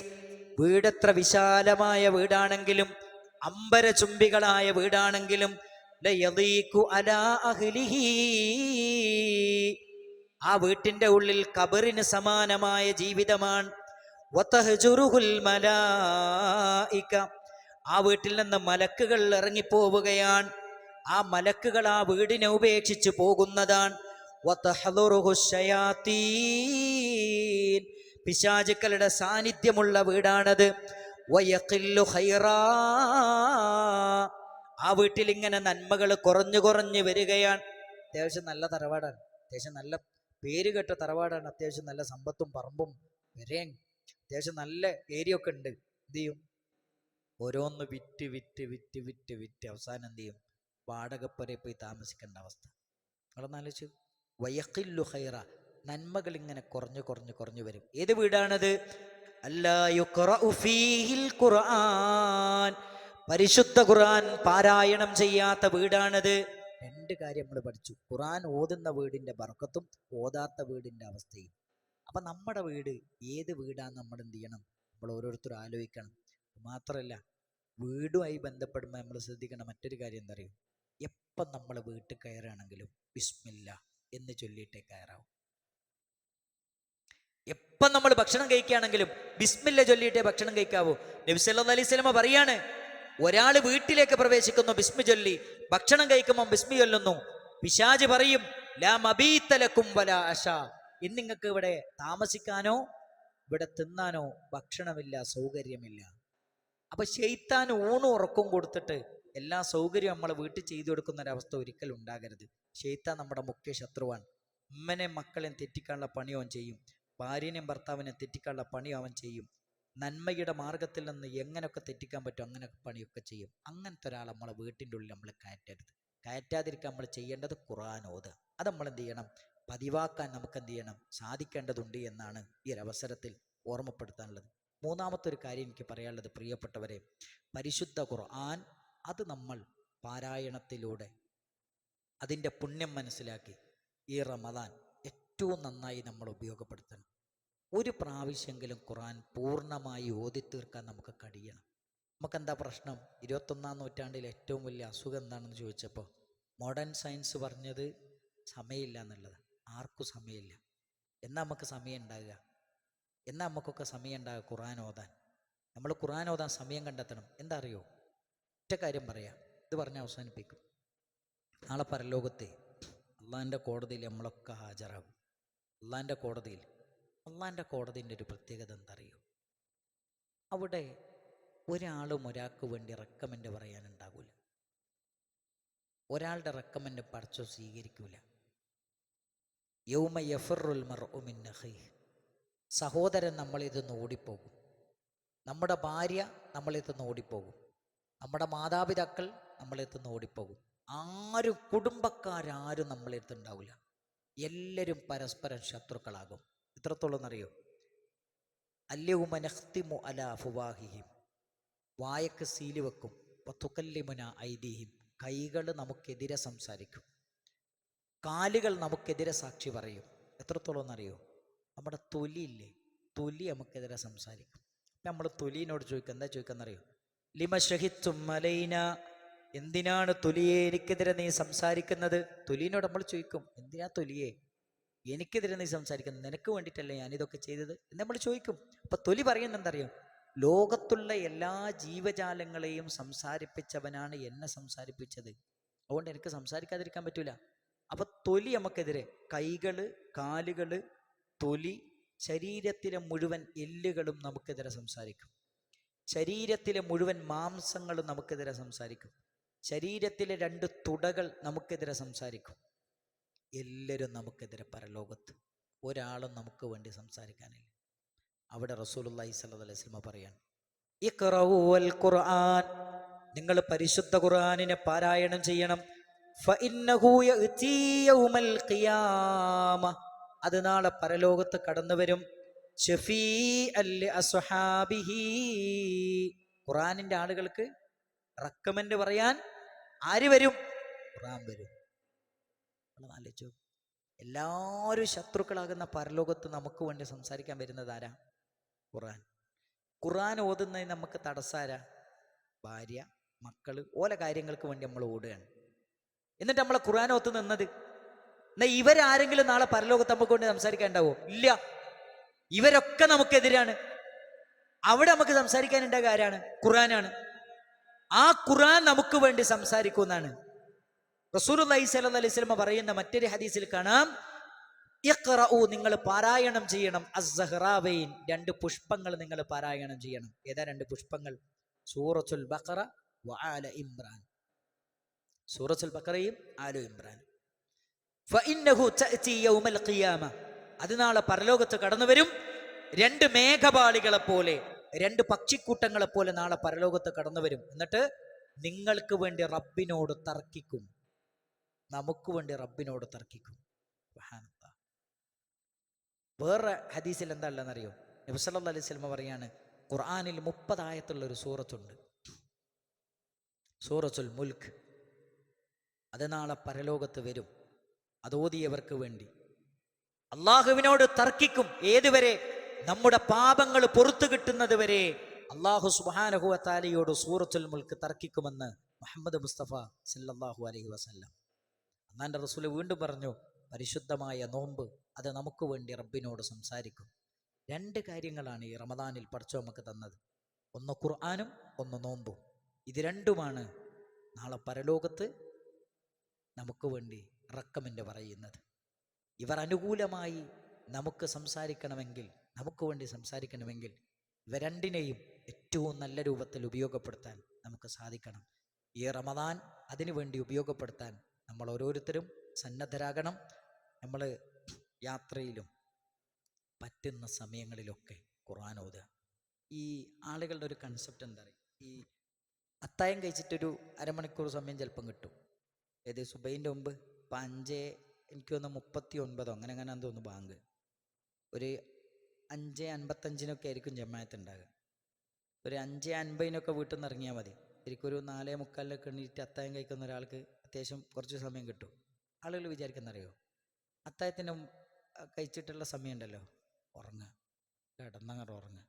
[SPEAKER 1] വീടെത്ര വിശാലമായ വീടാണെങ്കിലും, അമ്പരചുംബികളായ വീടാണെങ്കിലും, ലയദീഖു അലാ അഹ്ലിഹി, ആ വീട്ടിന്റെ ഉള്ളിൽ ഖബറിന് സമാനമായ ജീവിതമാണ്. വതഹ്ജുറുഹുൽ മലായിക, ആ വീട്ടിൽ നിന്ന് മലക്കുകൾ ഇറങ്ങിപ്പോവുകയാണ്. ആ മലക്കുകൾ ആ വീടിനെ ഉപേക്ഷിച്ച് പോകുന്നതാണ്. വതഹ്ദുറുഹു ശയാത്തീൻ, പിശാചുക്കളുടെ സാന്നിധ്യമുള്ള വീടാണത്. വയഖില്ലു ഖൈറാ, ആ വീട്ടിൽ ഇങ്ങനെ നന്മകൾ കുറഞ്ഞു കുറഞ്ഞു വരികയാണ്. അത്യാവശ്യം നല്ല തറവാടാണ്, അത്യാവശ്യം നല്ല പേര് കേട്ട തറവാടാണ്, അത്യാവശ്യം നല്ല സമ്പത്തും പറമ്പും വരേൻ, അത്യാവശ്യം നല്ല ഏരിയ ഒക്കെ ഉണ്ട്. എന്ത് ചെയ്യും? ഓരോന്ന് വിറ്റ് വിറ്റ് വിറ്റ് വിറ്റ് വിറ്റ് അവസാനം എന്ത് ചെയ്യും? വാടകപ്പുര പോയി താമസിക്കേണ്ട അവസ്ഥ. നിങ്ങളൊന്നാലോചിച്ച്. വയഖില്ലു ഖൈറ, നന്മകൾ ഇങ്ങനെ കുറഞ്ഞു കുറഞ്ഞു കുറഞ്ഞു വരും. ഏത് വീടാണത്? അല്ലാ യുഖറഉ ഫീഹിൽ ഖുർആൻ, പരിശുദ്ധ ഖുർആൻ പാരായണം ചെയ്യാത്ത വീടാണത്. 2 കാര്യം നമ്മൾ പഠിച്ചു: ഖുർആൻ ഓതുന്ന വീടിന്റെ ബർക്കത്തും ഓതാത്ത വീടിന്റെ അവസ്ഥയും. അപ്പൊ നമ്മുടെ വീട് ഏത് വീടാന്ന് നമ്മൾ എന്ത് ചെയ്യണം? നമ്മൾ ഓരോരുത്തരും ആലോചിക്കണം. മാത്രമല്ല, വീടുമായി ബന്ധപ്പെടുമ്പോൾ നമ്മൾ ശ്രദ്ധിക്കണം മറ്റൊരു കാര്യം എന്താ അറിയും? എപ്പം നമ്മൾ വീട്ടിൽ കയറുകയാണെങ്കിലും ബിസ്മില്ല എന്ന് ചൊല്ലിയിട്ടേ കയറാവും. എപ്പം നമ്മൾ ഭക്ഷണം കഴിക്കുകയാണെങ്കിലും ബിസ്മില്ല ചൊല്ലിയിട്ടേ ഭക്ഷണം കഴിക്കാവൂ. നബി സല്ലല്ലാഹു അലൈഹി വസല്ലം പറയാണ്, ഒരാൾ വീട്ടിലേക്ക് പ്രവേശിക്കുന്നു ബിസ്മി ചൊല്ലി, ഭക്ഷണം കഴിക്കുമ്പോൾ ബിസ്മി ചൊല്ലുന്നു, പിശാച് പറയും ലാ മബീത ലക്കും വലാ അശാ, ഇന്ന് നിങ്ങൾക്ക് ഇവിടെ താമസിക്കാനോ ഇവിടെ തിന്നാനോ ഭക്ഷണമില്ല, സൗകര്യമില്ല. അപ്പൊ ശൈത്താൻ ഊണും ഉറക്കവും കൊടുത്തിട്ട് എല്ലാ സൗകര്യവും നമ്മളെ വീട്ടിൽ ചെയ്തു കൊടുക്കുന്ന ഒരവസ്ഥ ഒരിക്കലും ഉണ്ടാകരുത്. ശൈത്താൻ നമ്മുടെ മുഖ്യ ശത്രുവാണ്. ഉമ്മനെയും മക്കളെയും തെറ്റിക്കാനുള്ള പണി അവൻ ചെയ്യും, ഭാര്യനെയും ഭർത്താവിനെ തെറ്റിക്കാനുള്ള പണി അവൻ ചെയ്യും. നന്മയുടെ മാർഗത്തിൽ നിന്ന് എങ്ങനെയൊക്കെ തെറ്റിക്കാൻ പറ്റും അങ്ങനെയൊക്കെ പണിയൊക്കെ ചെയ്യും. അങ്ങനത്തെ ഒരാൾ നമ്മളെ വീട്ടിൻ്റെ ഉള്ളിൽ നമ്മൾ കയറ്റരുത്. കയറ്റാതിരിക്കാൻ നമ്മൾ ചെയ്യേണ്ടത് ഖുർആൻ ഓതുക. അത് നമ്മൾ എന്ത് ചെയ്യണം? പതിവാക്കാൻ നമുക്ക് എന്ത് ചെയ്യണം? സാധിക്കേണ്ടതുണ്ട് എന്നാണ് ഈ ഒരു അവസരത്തിൽ ഓർമ്മപ്പെടുത്താനുള്ളത്. 3ാമത്തെ ഒരു കാര്യം എനിക്ക് പറയാനുള്ളത്, പ്രിയപ്പെട്ടവരെ, പരിശുദ്ധ ഖുർആൻ അത് നമ്മൾ പാരായണത്തിലൂടെ അതിൻ്റെ പുണ്യം മനസ്സിലാക്കി ഈ റമദാൻ ഏറ്റവും നന്നായി നമ്മൾ ഉപയോഗപ്പെടുത്തണം. ഒരു പ്രാവശ്യമെങ്കിലും ഖുർആൻ പൂർണ്ണമായി ഓതിത്തീർക്കാൻ നമുക്ക് കഴിയണം. നമുക്കെന്താ പ്രശ്നം? 21ാം നൂറ്റാണ്ടിൽ ഏറ്റവും വലിയ അസുഖം എന്താണെന്ന് ചോദിച്ചപ്പോൾ മോഡേൺ സയൻസ് പറഞ്ഞത് സമയമില്ല എന്നുള്ളത്. ആർക്കും സമയമില്ല. എന്നാ നമുക്ക് സമയം ഉണ്ടാകുക? എന്നാ നമുക്കൊക്കെ സമയം ഉണ്ടാകുക ഖുർആൻ ഓതാൻ? നമ്മൾ ഖുർആൻ ഓതാൻ സമയം കണ്ടെത്തണം. എന്താ അറിയോ? ഒറ്റ കാര്യം പറയാം, ഇത് പറഞ്ഞ് അവസാനിപ്പിക്കും. നാളെ പരലോകത്തെ അള്ളാഹിൻ്റെ കോടതിയിൽ നമ്മളൊക്കെ ഹാജരാകും. അള്ളാഹിൻ്റെ കോടതിയിൽ, അള്ളാഹിൻ്റെ കോടതിൻ്റെ ഒരു പ്രത്യേകത എന്താ അറിയോ? അവിടെ ഒരാളും ഒരാൾക്ക് വേണ്ടി റെക്കമെൻഡ് പറയാനുണ്ടാകില്ല. ഒരാളുടെ റെക്കമെൻഡ് പടച്ചോ സ്വീകരിക്കൂല. യൗമ യഫിറുൽ മർഉ മിൻ അഖീഹി, സഹോദരൻ നമ്മളിൽ നിന്ന് ഓടിപ്പോകും, നമ്മുടെ ഭാര്യ നമ്മളിൽ നിന്ന് ഓടിപ്പോകും, നമ്മുടെ മാതാപിതാക്കൾ നമ്മളിൽ നിന്ന് ഓടിപ്പോകും. ആരും കുടുംബക്കാരും നമ്മളിൽ ഉണ്ടാവില്ല. എല്ലാവരും പരസ്പരം ശത്രുക്കളാകും. എത്രത്തോളം എന്നറിയോ? അല്യൗമ നഖ്തിമു അലാ അഫ്വാഹിഹിം, വായക്ക് സീല് വെക്കും. വതുകല്ലിമുന ഐദീഹിം, കൈകൾ നമുക്കെതിരെ സംസാരിക്കും, കാലുകൾ നമുക്കെതിരെ സാക്ഷി പറയും. എത്രത്തോളം എന്നറിയോ? നമ്മുടെ തൊലിയില്ലേ, തൊലി നമുക്കെതിരെ സംസാരിക്കും. നമ്മൾ തൊലിനോട് ചോദിക്കുക, എന്താ ചോദിക്കാന്നറിയോ? ലിമ ശഹിത്തും അലൈന, എന്തിനാണ് തൊലിയെ എനിക്കെതിരെ നീ സംസാരിക്കുന്നത്? തൊലിനോട് നമ്മൾ ചോദിക്കും, എന്തിനാ തൊലിയെ എനിക്കെതിരെ നീ സംസാരിക്കുന്നത്, നിനക്ക് വേണ്ടിയിട്ടല്ലേ ഞാനിതൊക്കെ ചെയ്തത് എന്ന് നമ്മൾ ചോദിക്കും. അപ്പൊ തൊലി പറയുന്നത് എന്തറിയോ? ലോകത്തുള്ള എല്ലാ ജീവജാലങ്ങളെയും സംസാരിപ്പിച്ചവനാണ് എന്നെ സംസാരിപ്പിച്ചത്, അതുകൊണ്ട് എനിക്ക് സംസാരിക്കാതിരിക്കാൻ പറ്റൂല. അപ്പൊ തൊലി നമുക്കെതിരെ, കൈകള്, കാലുകള്, തൊലി, ശരീരത്തിലെ മുഴുവൻ എല്ലുകളും നമുക്കെതിരെ സംസാരിക്കും. ശരീരത്തിലെ മുഴുവൻ മാംസങ്ങളും നമുക്കെതിരെ സംസാരിക്കും. ശരീരത്തിലെ 2 തുടകൾ നമുക്കെതിരെ സംസാരിക്കും. എല്ലാവരും നമുക്കെതിരെ പരലോകത്ത്. ഒരാളും നമുക്ക് വേണ്ടി സംസാരിക്കാനില്ല. അവിടെ റസൂലുള്ളാഹി സ്വല്ലല്ലാഹു അലൈഹി വസല്ലം പറയാണ്, ഇഖ്റഊൽ ഖുർആൻ, നിങ്ങൾ പരിശുദ്ധ ഖുർആനിനെ പാരായണം ചെയ്യണം. ഫഇന്നഹു യഅതി യൗമൽ ഖിയാമ, അത് നാളെ പരലോകത്ത് കടന്നു വരും. ശഫീഅൻ ലി അസ്ഹാബിഹി, ഖുർആനിന്റെ ആളുകൾക്ക് റെക്കമെൻഡ് പറയാൻ ആര് വരും? ഖുർആൻ വരും. ആലോചിച്ചു, എല്ലാവരും ശത്രുക്കളാകുന്ന പരലോകത്ത് നമുക്ക് വേണ്ടി സംസാരിക്കാൻ വരുന്നത് ആരാ? ഖുർആൻ. ഖുർആൻ ഓതുന്നതിന് നമുക്ക് തടസ്സാരാ? ഭാര്യ, മക്കള്, ഓല കാര്യങ്ങൾക്ക് വേണ്ടി നമ്മൾ ഓടുകയാണ്. എന്നിട്ട് നമ്മളെ ഖുർആൻ ഓത്ത് നിന്നത്. എന്നാൽ ഇവരാരെങ്കിലും നാളെ പരലോകത്ത് നമുക്ക് വേണ്ടി സംസാരിക്കാൻ ഉണ്ടാവോ? ഇല്ല. ഇവരൊക്കെ നമുക്കെതിരാണ്. അവിടെ നമുക്ക് സംസാരിക്കാനുണ്ടാകുക ആരാണ്? ഖുർആനാണ്. ആ ഖുർആൻ നമുക്ക് വേണ്ടി സംസാരിക്കുമെന്നാണ് റസൂലുള്ളാഹി സ്വല്ലല്ലാഹു അലൈഹി വസല്ലം പറയുന്ന മറ്റൊരു ഹദീസിൽ കാണാം, ഇഖ്റഊ, നിങ്ങൾ പാരായണം ചെയ്യണം, അസ്സഹ്റാവൈൻ, 2 പുഷ്പങ്ങൾ നിങ്ങൾ പാരായണം ചെയ്യണം. ഏതാ 2 പുഷ്പങ്ങൾ? സൂറത്തുൽ ബഖറ വ ആല ഇംറാൻ. സൂറത്തുൽ ബഖറയും ആല ഇംറാൻ. ഫഇന്നഹു തഅതി യൗമൽ ഖിയാമ, അത് നാളെ പരലോകത്ത് കടന്നു വരും. 2 മേഘപാളികളെ പോലെ, 2 പക്ഷിക്കൂട്ടങ്ങളെ പോലെ നാളെ പരലോകത്ത് കടന്നു വരും. എന്നിട്ട് നിങ്ങൾക്ക് വേണ്ടി റബ്ബിനോട് തർക്കിക്കും, നമുക്ക് വേണ്ടി റബ്ബിനോട് തർക്കിക്കും. വേറെ ഹദീസിൽ എന്താ ഉള്ളതെന്നറിയോ? നബി സല്ലല്ലാഹു അലൈഹി വസല്ലം പറയാണ്, ഖുർആനിൽ 30 ആയത്തുള്ള ഒരു സൂറത്തുണ്ട്, സൂറത്തുൽ മുൽക്ക്. അത് നാളെ പരലോകത്ത് വരും. അതോതിയവർക്ക് വേണ്ടി അള്ളാഹുവിനോട് തർക്കിക്കും. ഏതുവരെ? നമ്മുടെ പാപങ്ങൾ പുറത്തു കിട്ടുന്നത് വരെ അള്ളാഹു സുബ്ഹാനഹു വ തആലയോട് സൂറത്തുൽ മുൽക്ക് തർക്കിക്കുമെന്ന് മുഹമ്മദ് മുസ്തഫ സല്ലല്ലാഹു അലൈഹി വസല്ലം. അല്ലാഹുവിന്റെ റസൂൽ വീണ്ടും പറഞ്ഞു, പരിശുദ്ധമായ നോമ്പ് അത് നമുക്ക് വേണ്ടി റബ്ബിനോട് സംസാരിക്കും. 2 കാര്യങ്ങളാണ് ഈ റമദാനിൽ പടച്ചോൻ നമുക്ക് തന്നത്. ഒന്ന് ഖുർആനും ഒന്ന് നോമ്പും. ഇത് രണ്ടുമാണ് നാളെ പരലോകത്ത് നമുക്ക് വേണ്ടി റെക്കമെൻഡ് പറയുന്നത്. ഇവർ അനുകൂലമായി നമുക്ക് സംസാരിക്കണമെങ്കിൽ, നമുക്ക് വേണ്ടി സംസാരിക്കണമെങ്കിൽ ഇവ രണ്ടിനെയും ഏറ്റവും നല്ല രൂപത്തിൽ ഉപയോഗപ്പെടുത്താൻ നമുക്ക് സാധിക്കണം. ഈ റമദാൻ അതിനു വേണ്ടി ഉപയോഗപ്പെടുത്താൻ നമ്മൾ ഓരോരുത്തരും സന്നദ്ധരാകണം. നമ്മൾ യാത്രയിലും പറ്റുന്ന സമയങ്ങളിലൊക്കെ ഖുർആൻ ഓതുക. ഈ ആളുകളുടെ ഒരു കൺസെപ്റ്റ് എന്താ പറയുക, ഈ അത്തായം കഴിച്ചിട്ടൊരു അരമണിക്കൂർ സമയം ചിലപ്പം കിട്ടും. ഏത് സുബൈൻ്റെ മുമ്പ്. ഇപ്പം 5, എനിക്ക് തോന്നുന്നു 39 അങ്ങനെ തോന്നുന്നു ബാങ്ക്. ഒരു 5:55 ആയിരിക്കും ജമാഅത്ത് ഉണ്ടാകുക. ഒരു 5:50 വീട്ടിൽ നിന്ന് ഇറങ്ങിയാൽ മതി. ശരിക്കും ഒരു 4:45 എണീറ്റ് അത്തായം കഴിക്കുന്ന ഒരാൾക്ക് അത്യാവശ്യം കുറച്ച് സമയം കിട്ടും. ആളുകൾ വിചാരിക്കുന്നറിയോ, അത്തായത്തിന് കഴിച്ചിട്ടുള്ള സമയം ഉണ്ടല്ലോ, ഉറങ്ങുക, കിടന്നങ്ങോട്ട് ഉറങ്ങുക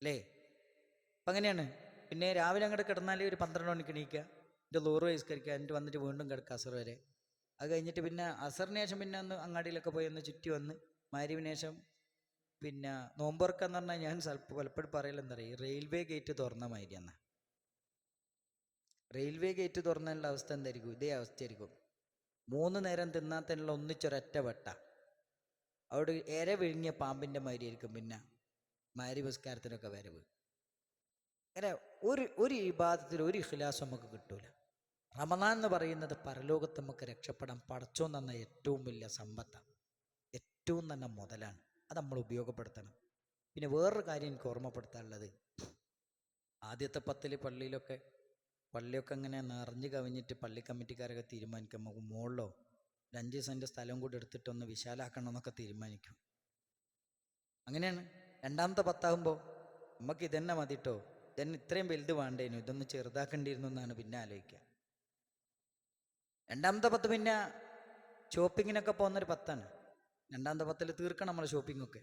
[SPEAKER 1] അല്ലേ? അപ്പം അങ്ങനെയാണ്. പിന്നെ രാവിലെ അങ്ങോട്ട് കിടന്നാൽ ഒരു 12 മണിക്ക് എണീക്കുക, എൻ്റെ ലോറ് വയസ്കരിക്കുക, എന്നിട്ട് വന്നിട്ട് വീണ്ടും കിടക്കുക അസർ വരെ. അത് കഴിഞ്ഞിട്ട് പിന്നെ അസറിന് ശേഷം പിന്നെ ഒന്ന് അങ്ങാടിയിലൊക്കെ പോയി ഒന്ന് ചുറ്റി വന്ന് മഗ്‌രിബിന് ശേഷം പിന്നെ നോമ്പുറക്കാന്ന് പറഞ്ഞാൽ ഞാൻ പലപ്പോഴും പറയലെന്താ പറയുക, റെയിൽവേ ഗേറ്റ് തുറന്ന മാതിരി എന്നാ. റെയിൽവേ ഗേറ്റ് തുറന്നതിനുള്ള അവസ്ഥ എന്തായിരിക്കും? ഇതേ അവസ്ഥയായിരിക്കും. 3 നേരം തിന്നാത്തതിനുള്ള ഒന്നിച്ചൊരൊറ്റ വെട്ട, അവിടെ ഇര വിഴുങ്ങിയ പാമ്പിൻ്റെ മാതിരി ആയിരിക്കും പിന്നെ മഗ്‌രിബ് നിസ്കാരത്തിനൊക്കെ വരവ്. അങ്ങനെ ഒരു ഇബാദത്തിൽ ഒരു ഇഖ്ലാസും നമുക്ക് കിട്ടൂല. റമദാൻ എന്ന് പറയുന്നത് പരലോകത്ത് നമുക്ക് രക്ഷപ്പെടാൻ പടച്ചോൻ തന്ന ഏറ്റവും വലിയ സമ്പത്താണ്, ഏറ്റവും നല്ല മുതലാണ്. അത് നമ്മൾ ഉപയോഗപ്പെടുത്തണം. പിന്നെ വേറൊരു കാര്യം എനിക്ക് ഓർമ്മപ്പെടുത്താനുള്ളത്, ആദ്യത്തെ 10 പള്ളിയൊക്കെ ഇങ്ങനെ നിറഞ്ഞു കവിഞ്ഞിട്ട് പള്ളി കമ്മിറ്റിക്കാരൊക്കെ തീരുമാനിക്കും, നമുക്ക് മുകളിലോ 5 സെൻറ്റ് സ്ഥലം കൂടി എടുത്തിട്ടൊന്ന് വിശാലാക്കണം എന്നൊക്കെ തീരുമാനിക്കും. അങ്ങനെയാണ്. 2ാമത്തെ 10 നമുക്ക് ഇതന്നെ മതിട്ടോ, ഇതന്നെ ഇത്രയും വലുത് വേണ്ടേനു, ഇതൊന്ന് ചെറുതാക്കേണ്ടിയിരുന്നു എന്നാണ് പിന്നെ ആലോചിക്കുക. 2ാമത്തെ 10 പിന്നെ ഷോപ്പിങ്ങിനൊക്കെ പോകുന്നൊരു 10ആണ്. 2ാമത്തെ 10 തീർക്കണം നമ്മൾ ഷോപ്പിങ്ങൊക്കെ.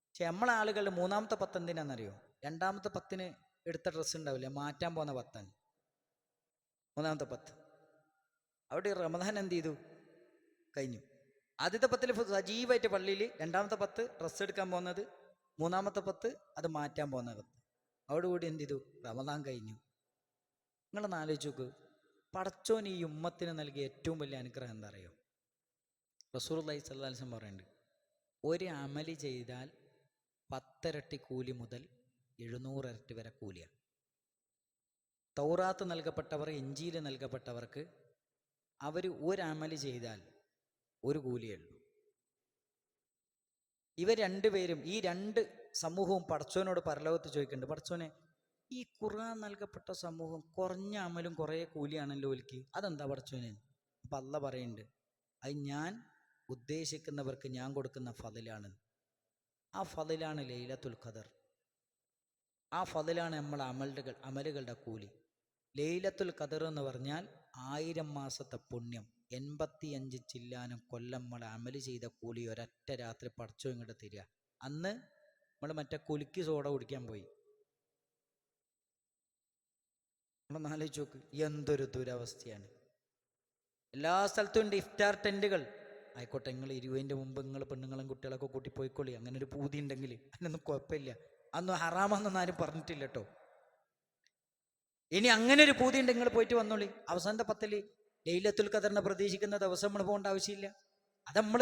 [SPEAKER 1] പക്ഷെ നമ്മളെ ആളുകൾ 3ാമത്തെ 10 എന്തിനാണെന്നറിയോ? 2ാമത്തെ 10 എടുത്ത ഡ്രസ്സ് ഉണ്ടാവില്ല, മാറ്റാൻ പോകുന്ന 10ആണ് 3ാമത്തെ 10. അവിടെ റമദാൻ എന്ത് ചെയ്തു? കഴിഞ്ഞു. ആദ്യത്തെ 10 സജീവമായിട്ട് പള്ളിയിൽ, രണ്ടാമത്തെ 10 ഡ്രസ്സ് എടുക്കാൻ പോകുന്നത്, മൂന്നാമത്തെ 10 അത് മാറ്റാൻ പോകുന്ന 10. അതോടുകൂടി എന്ത് ചെയ്തു? റമദാൻ കഴിഞ്ഞു. നിങ്ങളൊന്ന് ആലോചിച്ച് നോക്ക്, പടച്ചോൻ ഈ ഉമ്മത്തിന് നൽകിയ ഏറ്റവും വലിയ അനുഗ്രഹം എന്താ അറിയോ? റസൂലുള്ളാഹി സ്വല്ലല്ലാഹു അലൈഹി വസല്ലം പറയുന്നുണ്ട്, ഒരു അമലി ചെയ്താൽ 10 ഇരട്ടി കൂലി മുതൽ 700 ഇരട്ടി വരെ കൂലിയാണ്. തൗറാത്ത് നൽകപ്പെട്ടവർ, ഇഞ്ചീൽ നൽകപ്പെട്ടവർക്ക് അവർ ഒരു അമലി ചെയ്താൽ ഒരു കൂലിയേ ഉള്ളൂ. ഇവർ രണ്ടുപേരും, ഈ രണ്ട് സമൂഹവും പടച്ചോനോട് പരലോകത്ത് ചോദിക്കുന്നുണ്ട്, പടച്ചോനെ ഈ ഖുർആൻ നൽകപ്പെട്ട സമൂഹം കുറഞ്ഞ അമലും കുറേ കൂലിയാണല്ലോ ഒലിക്ക്, അതെന്താ പടച്ചോനെ? അപ്പം അല്ലാഹ് പറയുന്നുണ്ട്, അത് ഞാൻ ഉദ്ദേശിക്കുന്നവർക്ക് ഞാൻ കൊടുക്കുന്ന ഫളിലാണ്. ആ ഫളിലാണ് ലൈലത്തുൽ ഖദർ. ആ ഫളിലാണ് നമ്മളെ അമലുകളുടെ കൂലി. ലൈലത്തുൽ ഖദർ എന്ന് പറഞ്ഞാൽ 1000 മാസത്തെ പുണ്യം, 85 ചില്ലാനും കൊല്ലം നമ്മൾ അമല് ചെയ്ത കൂലി ഒരൊറ്റ രാത്രി പടച്ചോ ഇങ്ങോട്ട് തരിക. അന്ന് നമ്മൾ മറ്റേ കുലുക്കി സോഡ കുടിക്കാൻ പോയി. നമ്മളൊന്ന് ആലോചിച്ച് നോക്ക്, എന്തൊരു ദുരവസ്ഥയാണ്. എല്ലാ സ്ഥലത്തും ഉണ്ട് ഇഫ്താർ ടെൻറ്റുകൾ. ആയിക്കോട്ടെ, നിങ്ങൾ 20ൻ്റെ മുമ്പ് നിങ്ങൾ പെണ്ണുങ്ങളും കുട്ടികളൊക്കെ കൂട്ടി പോയിക്കോളി, അങ്ങനെ ഒരു പൂതി ഉണ്ടെങ്കിൽ അതിനൊന്നും കുഴപ്പമില്ല. അന്ന് ഹറാമാന്നൊന്നും ആരും പറഞ്ഞിട്ടില്ല കേട്ടോ. ഇനി അങ്ങനെ ഒരു പൂതി ഉണ്ട്, നിങ്ങൾ പോയിട്ട് വന്നോളി. അവസാനത്തെ 10 ലൈലത്തുൽ ഖദറിനെ പ്രതീക്ഷിക്കുന്ന ദിവസം നമ്മൾ പോകേണ്ട ആവശ്യമില്ല. അത് നമ്മൾ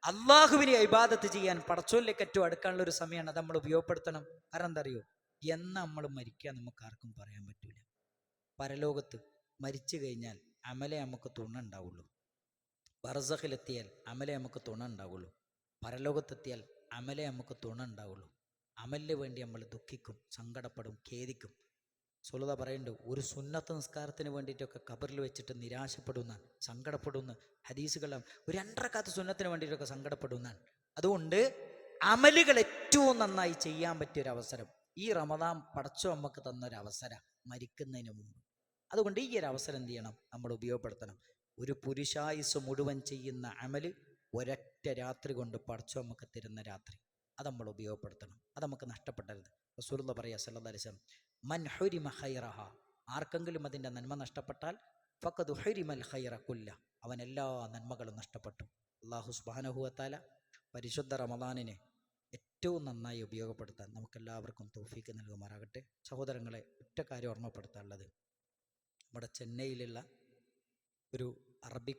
[SPEAKER 1] അള്ളാഹുവിനെ ഇബാദത്ത് ചെയ്യാൻ, പടച്ചോലിലേക്ക് ഏറ്റവും അടുക്കാനുള്ള ഒരു സമയമാണ്. അത് നമ്മൾ ഉപയോഗപ്പെടുത്തണം. കാരണം എന്താ അറിയോ? എന്ന് നമ്മൾ മരിക്കാൻ നമുക്ക് ആർക്കും പറയാൻ പറ്റൂല. പരലോകത്ത് മരിച്ചു കഴിഞ്ഞാൽ അമലേ നമുക്ക് തുണ ഉണ്ടാവുള്ളൂ. ബർസഖിലെത്തിയാൽ അമലേ നമുക്ക് തുണ ഉണ്ടാവുള്ളൂ. പരലോകത്തെത്തിയാൽ അമലേ നമുക്ക് തുണ ഉണ്ടാവുള്ളൂ. അമലിന് വേണ്ടി നമ്മൾ ദുഃഖിക്കും, സങ്കടപ്പെടും, ഖേദിക്കും. സുലത പറയുന്നുണ്ട്, ഒരു സുന്നത്ത് നിസ്കാരത്തിന് വേണ്ടിയിട്ടൊക്കെ ഖബറിൽ വെച്ചിട്ട് നിരാശപ്പെടുന്ന, സങ്കടപ്പെടുന്ന ഹദീസുകളാണ്. ഒരു 2 റക്അത്ത് സുന്നത്തിന് വേണ്ടിയിട്ടൊക്കെ സങ്കടപ്പെടുന്നതാണ്. അതുകൊണ്ട് അമലുകൾ ഏറ്റവും നന്നായി ചെയ്യാൻ പറ്റിയൊരവസരം ഈ റമദാൻ പടച്ചോ നമുക്ക് തന്നൊരവസരം, മരിക്കുന്നതിന് മുമ്പ്. അതുകൊണ്ട് ഈ ഒരു അവസരം എന്ത് ചെയ്യണം? നമ്മൾ ഉപയോഗപ്പെടുത്തണം. ഒരു പുരുഷായുസ് മുഴുവൻ ചെയ്യുന്ന അമല് ഒരൊറ്റ രാത്രി കൊണ്ട് പടച്ചോ നമുക്ക് തരുന്ന രാത്രി, അത് നമ്മൾ ഉപയോഗപ്പെടുത്തണം. അത് നമുക്ക് നഷ്ടപ്പെടരുത്. റസൂലുള്ളാഹി പറയാ സല്ലല്ലാഹു അലൈഹി വസല്ലം, മൻ ഹുരിമ ഖൈറഹ, ആർക്കെങ്കിലും അതിൻ്റെ നന്മ നഷ്ടപ്പെട്ടാൽ ഫഖദ് ഹുരിമൽ ഖൈറ കുല്ല, അവൻ എല്ലാ നന്മകളും നഷ്ടപ്പെട്ടു. അല്ലാഹു സുബ്ഹാനഹു വ തആല പരിശുദ്ധ റമദാനിനെ ഏറ്റവും നന്നായി ഉപയോഗപ്പെടുത്താൻ നമുക്കെല്ലാവർക്കും തൗഫീക്ക് നൽകുമാറാകട്ടെ. സഹോദരങ്ങളെ, ഒറ്റ കാര്യം ഓർമ്മപ്പെടുത്താനുള്ളത്, നമ്മുടെ ചെന്നൈയിലുള്ള ഒരു അറബി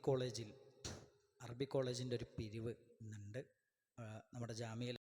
[SPEAKER 1] കോളേജിൻ്റെ ഒരു പിരിവ് ഇന്നുണ്ട്. നമ്മുടെ ജാമിയയിൽ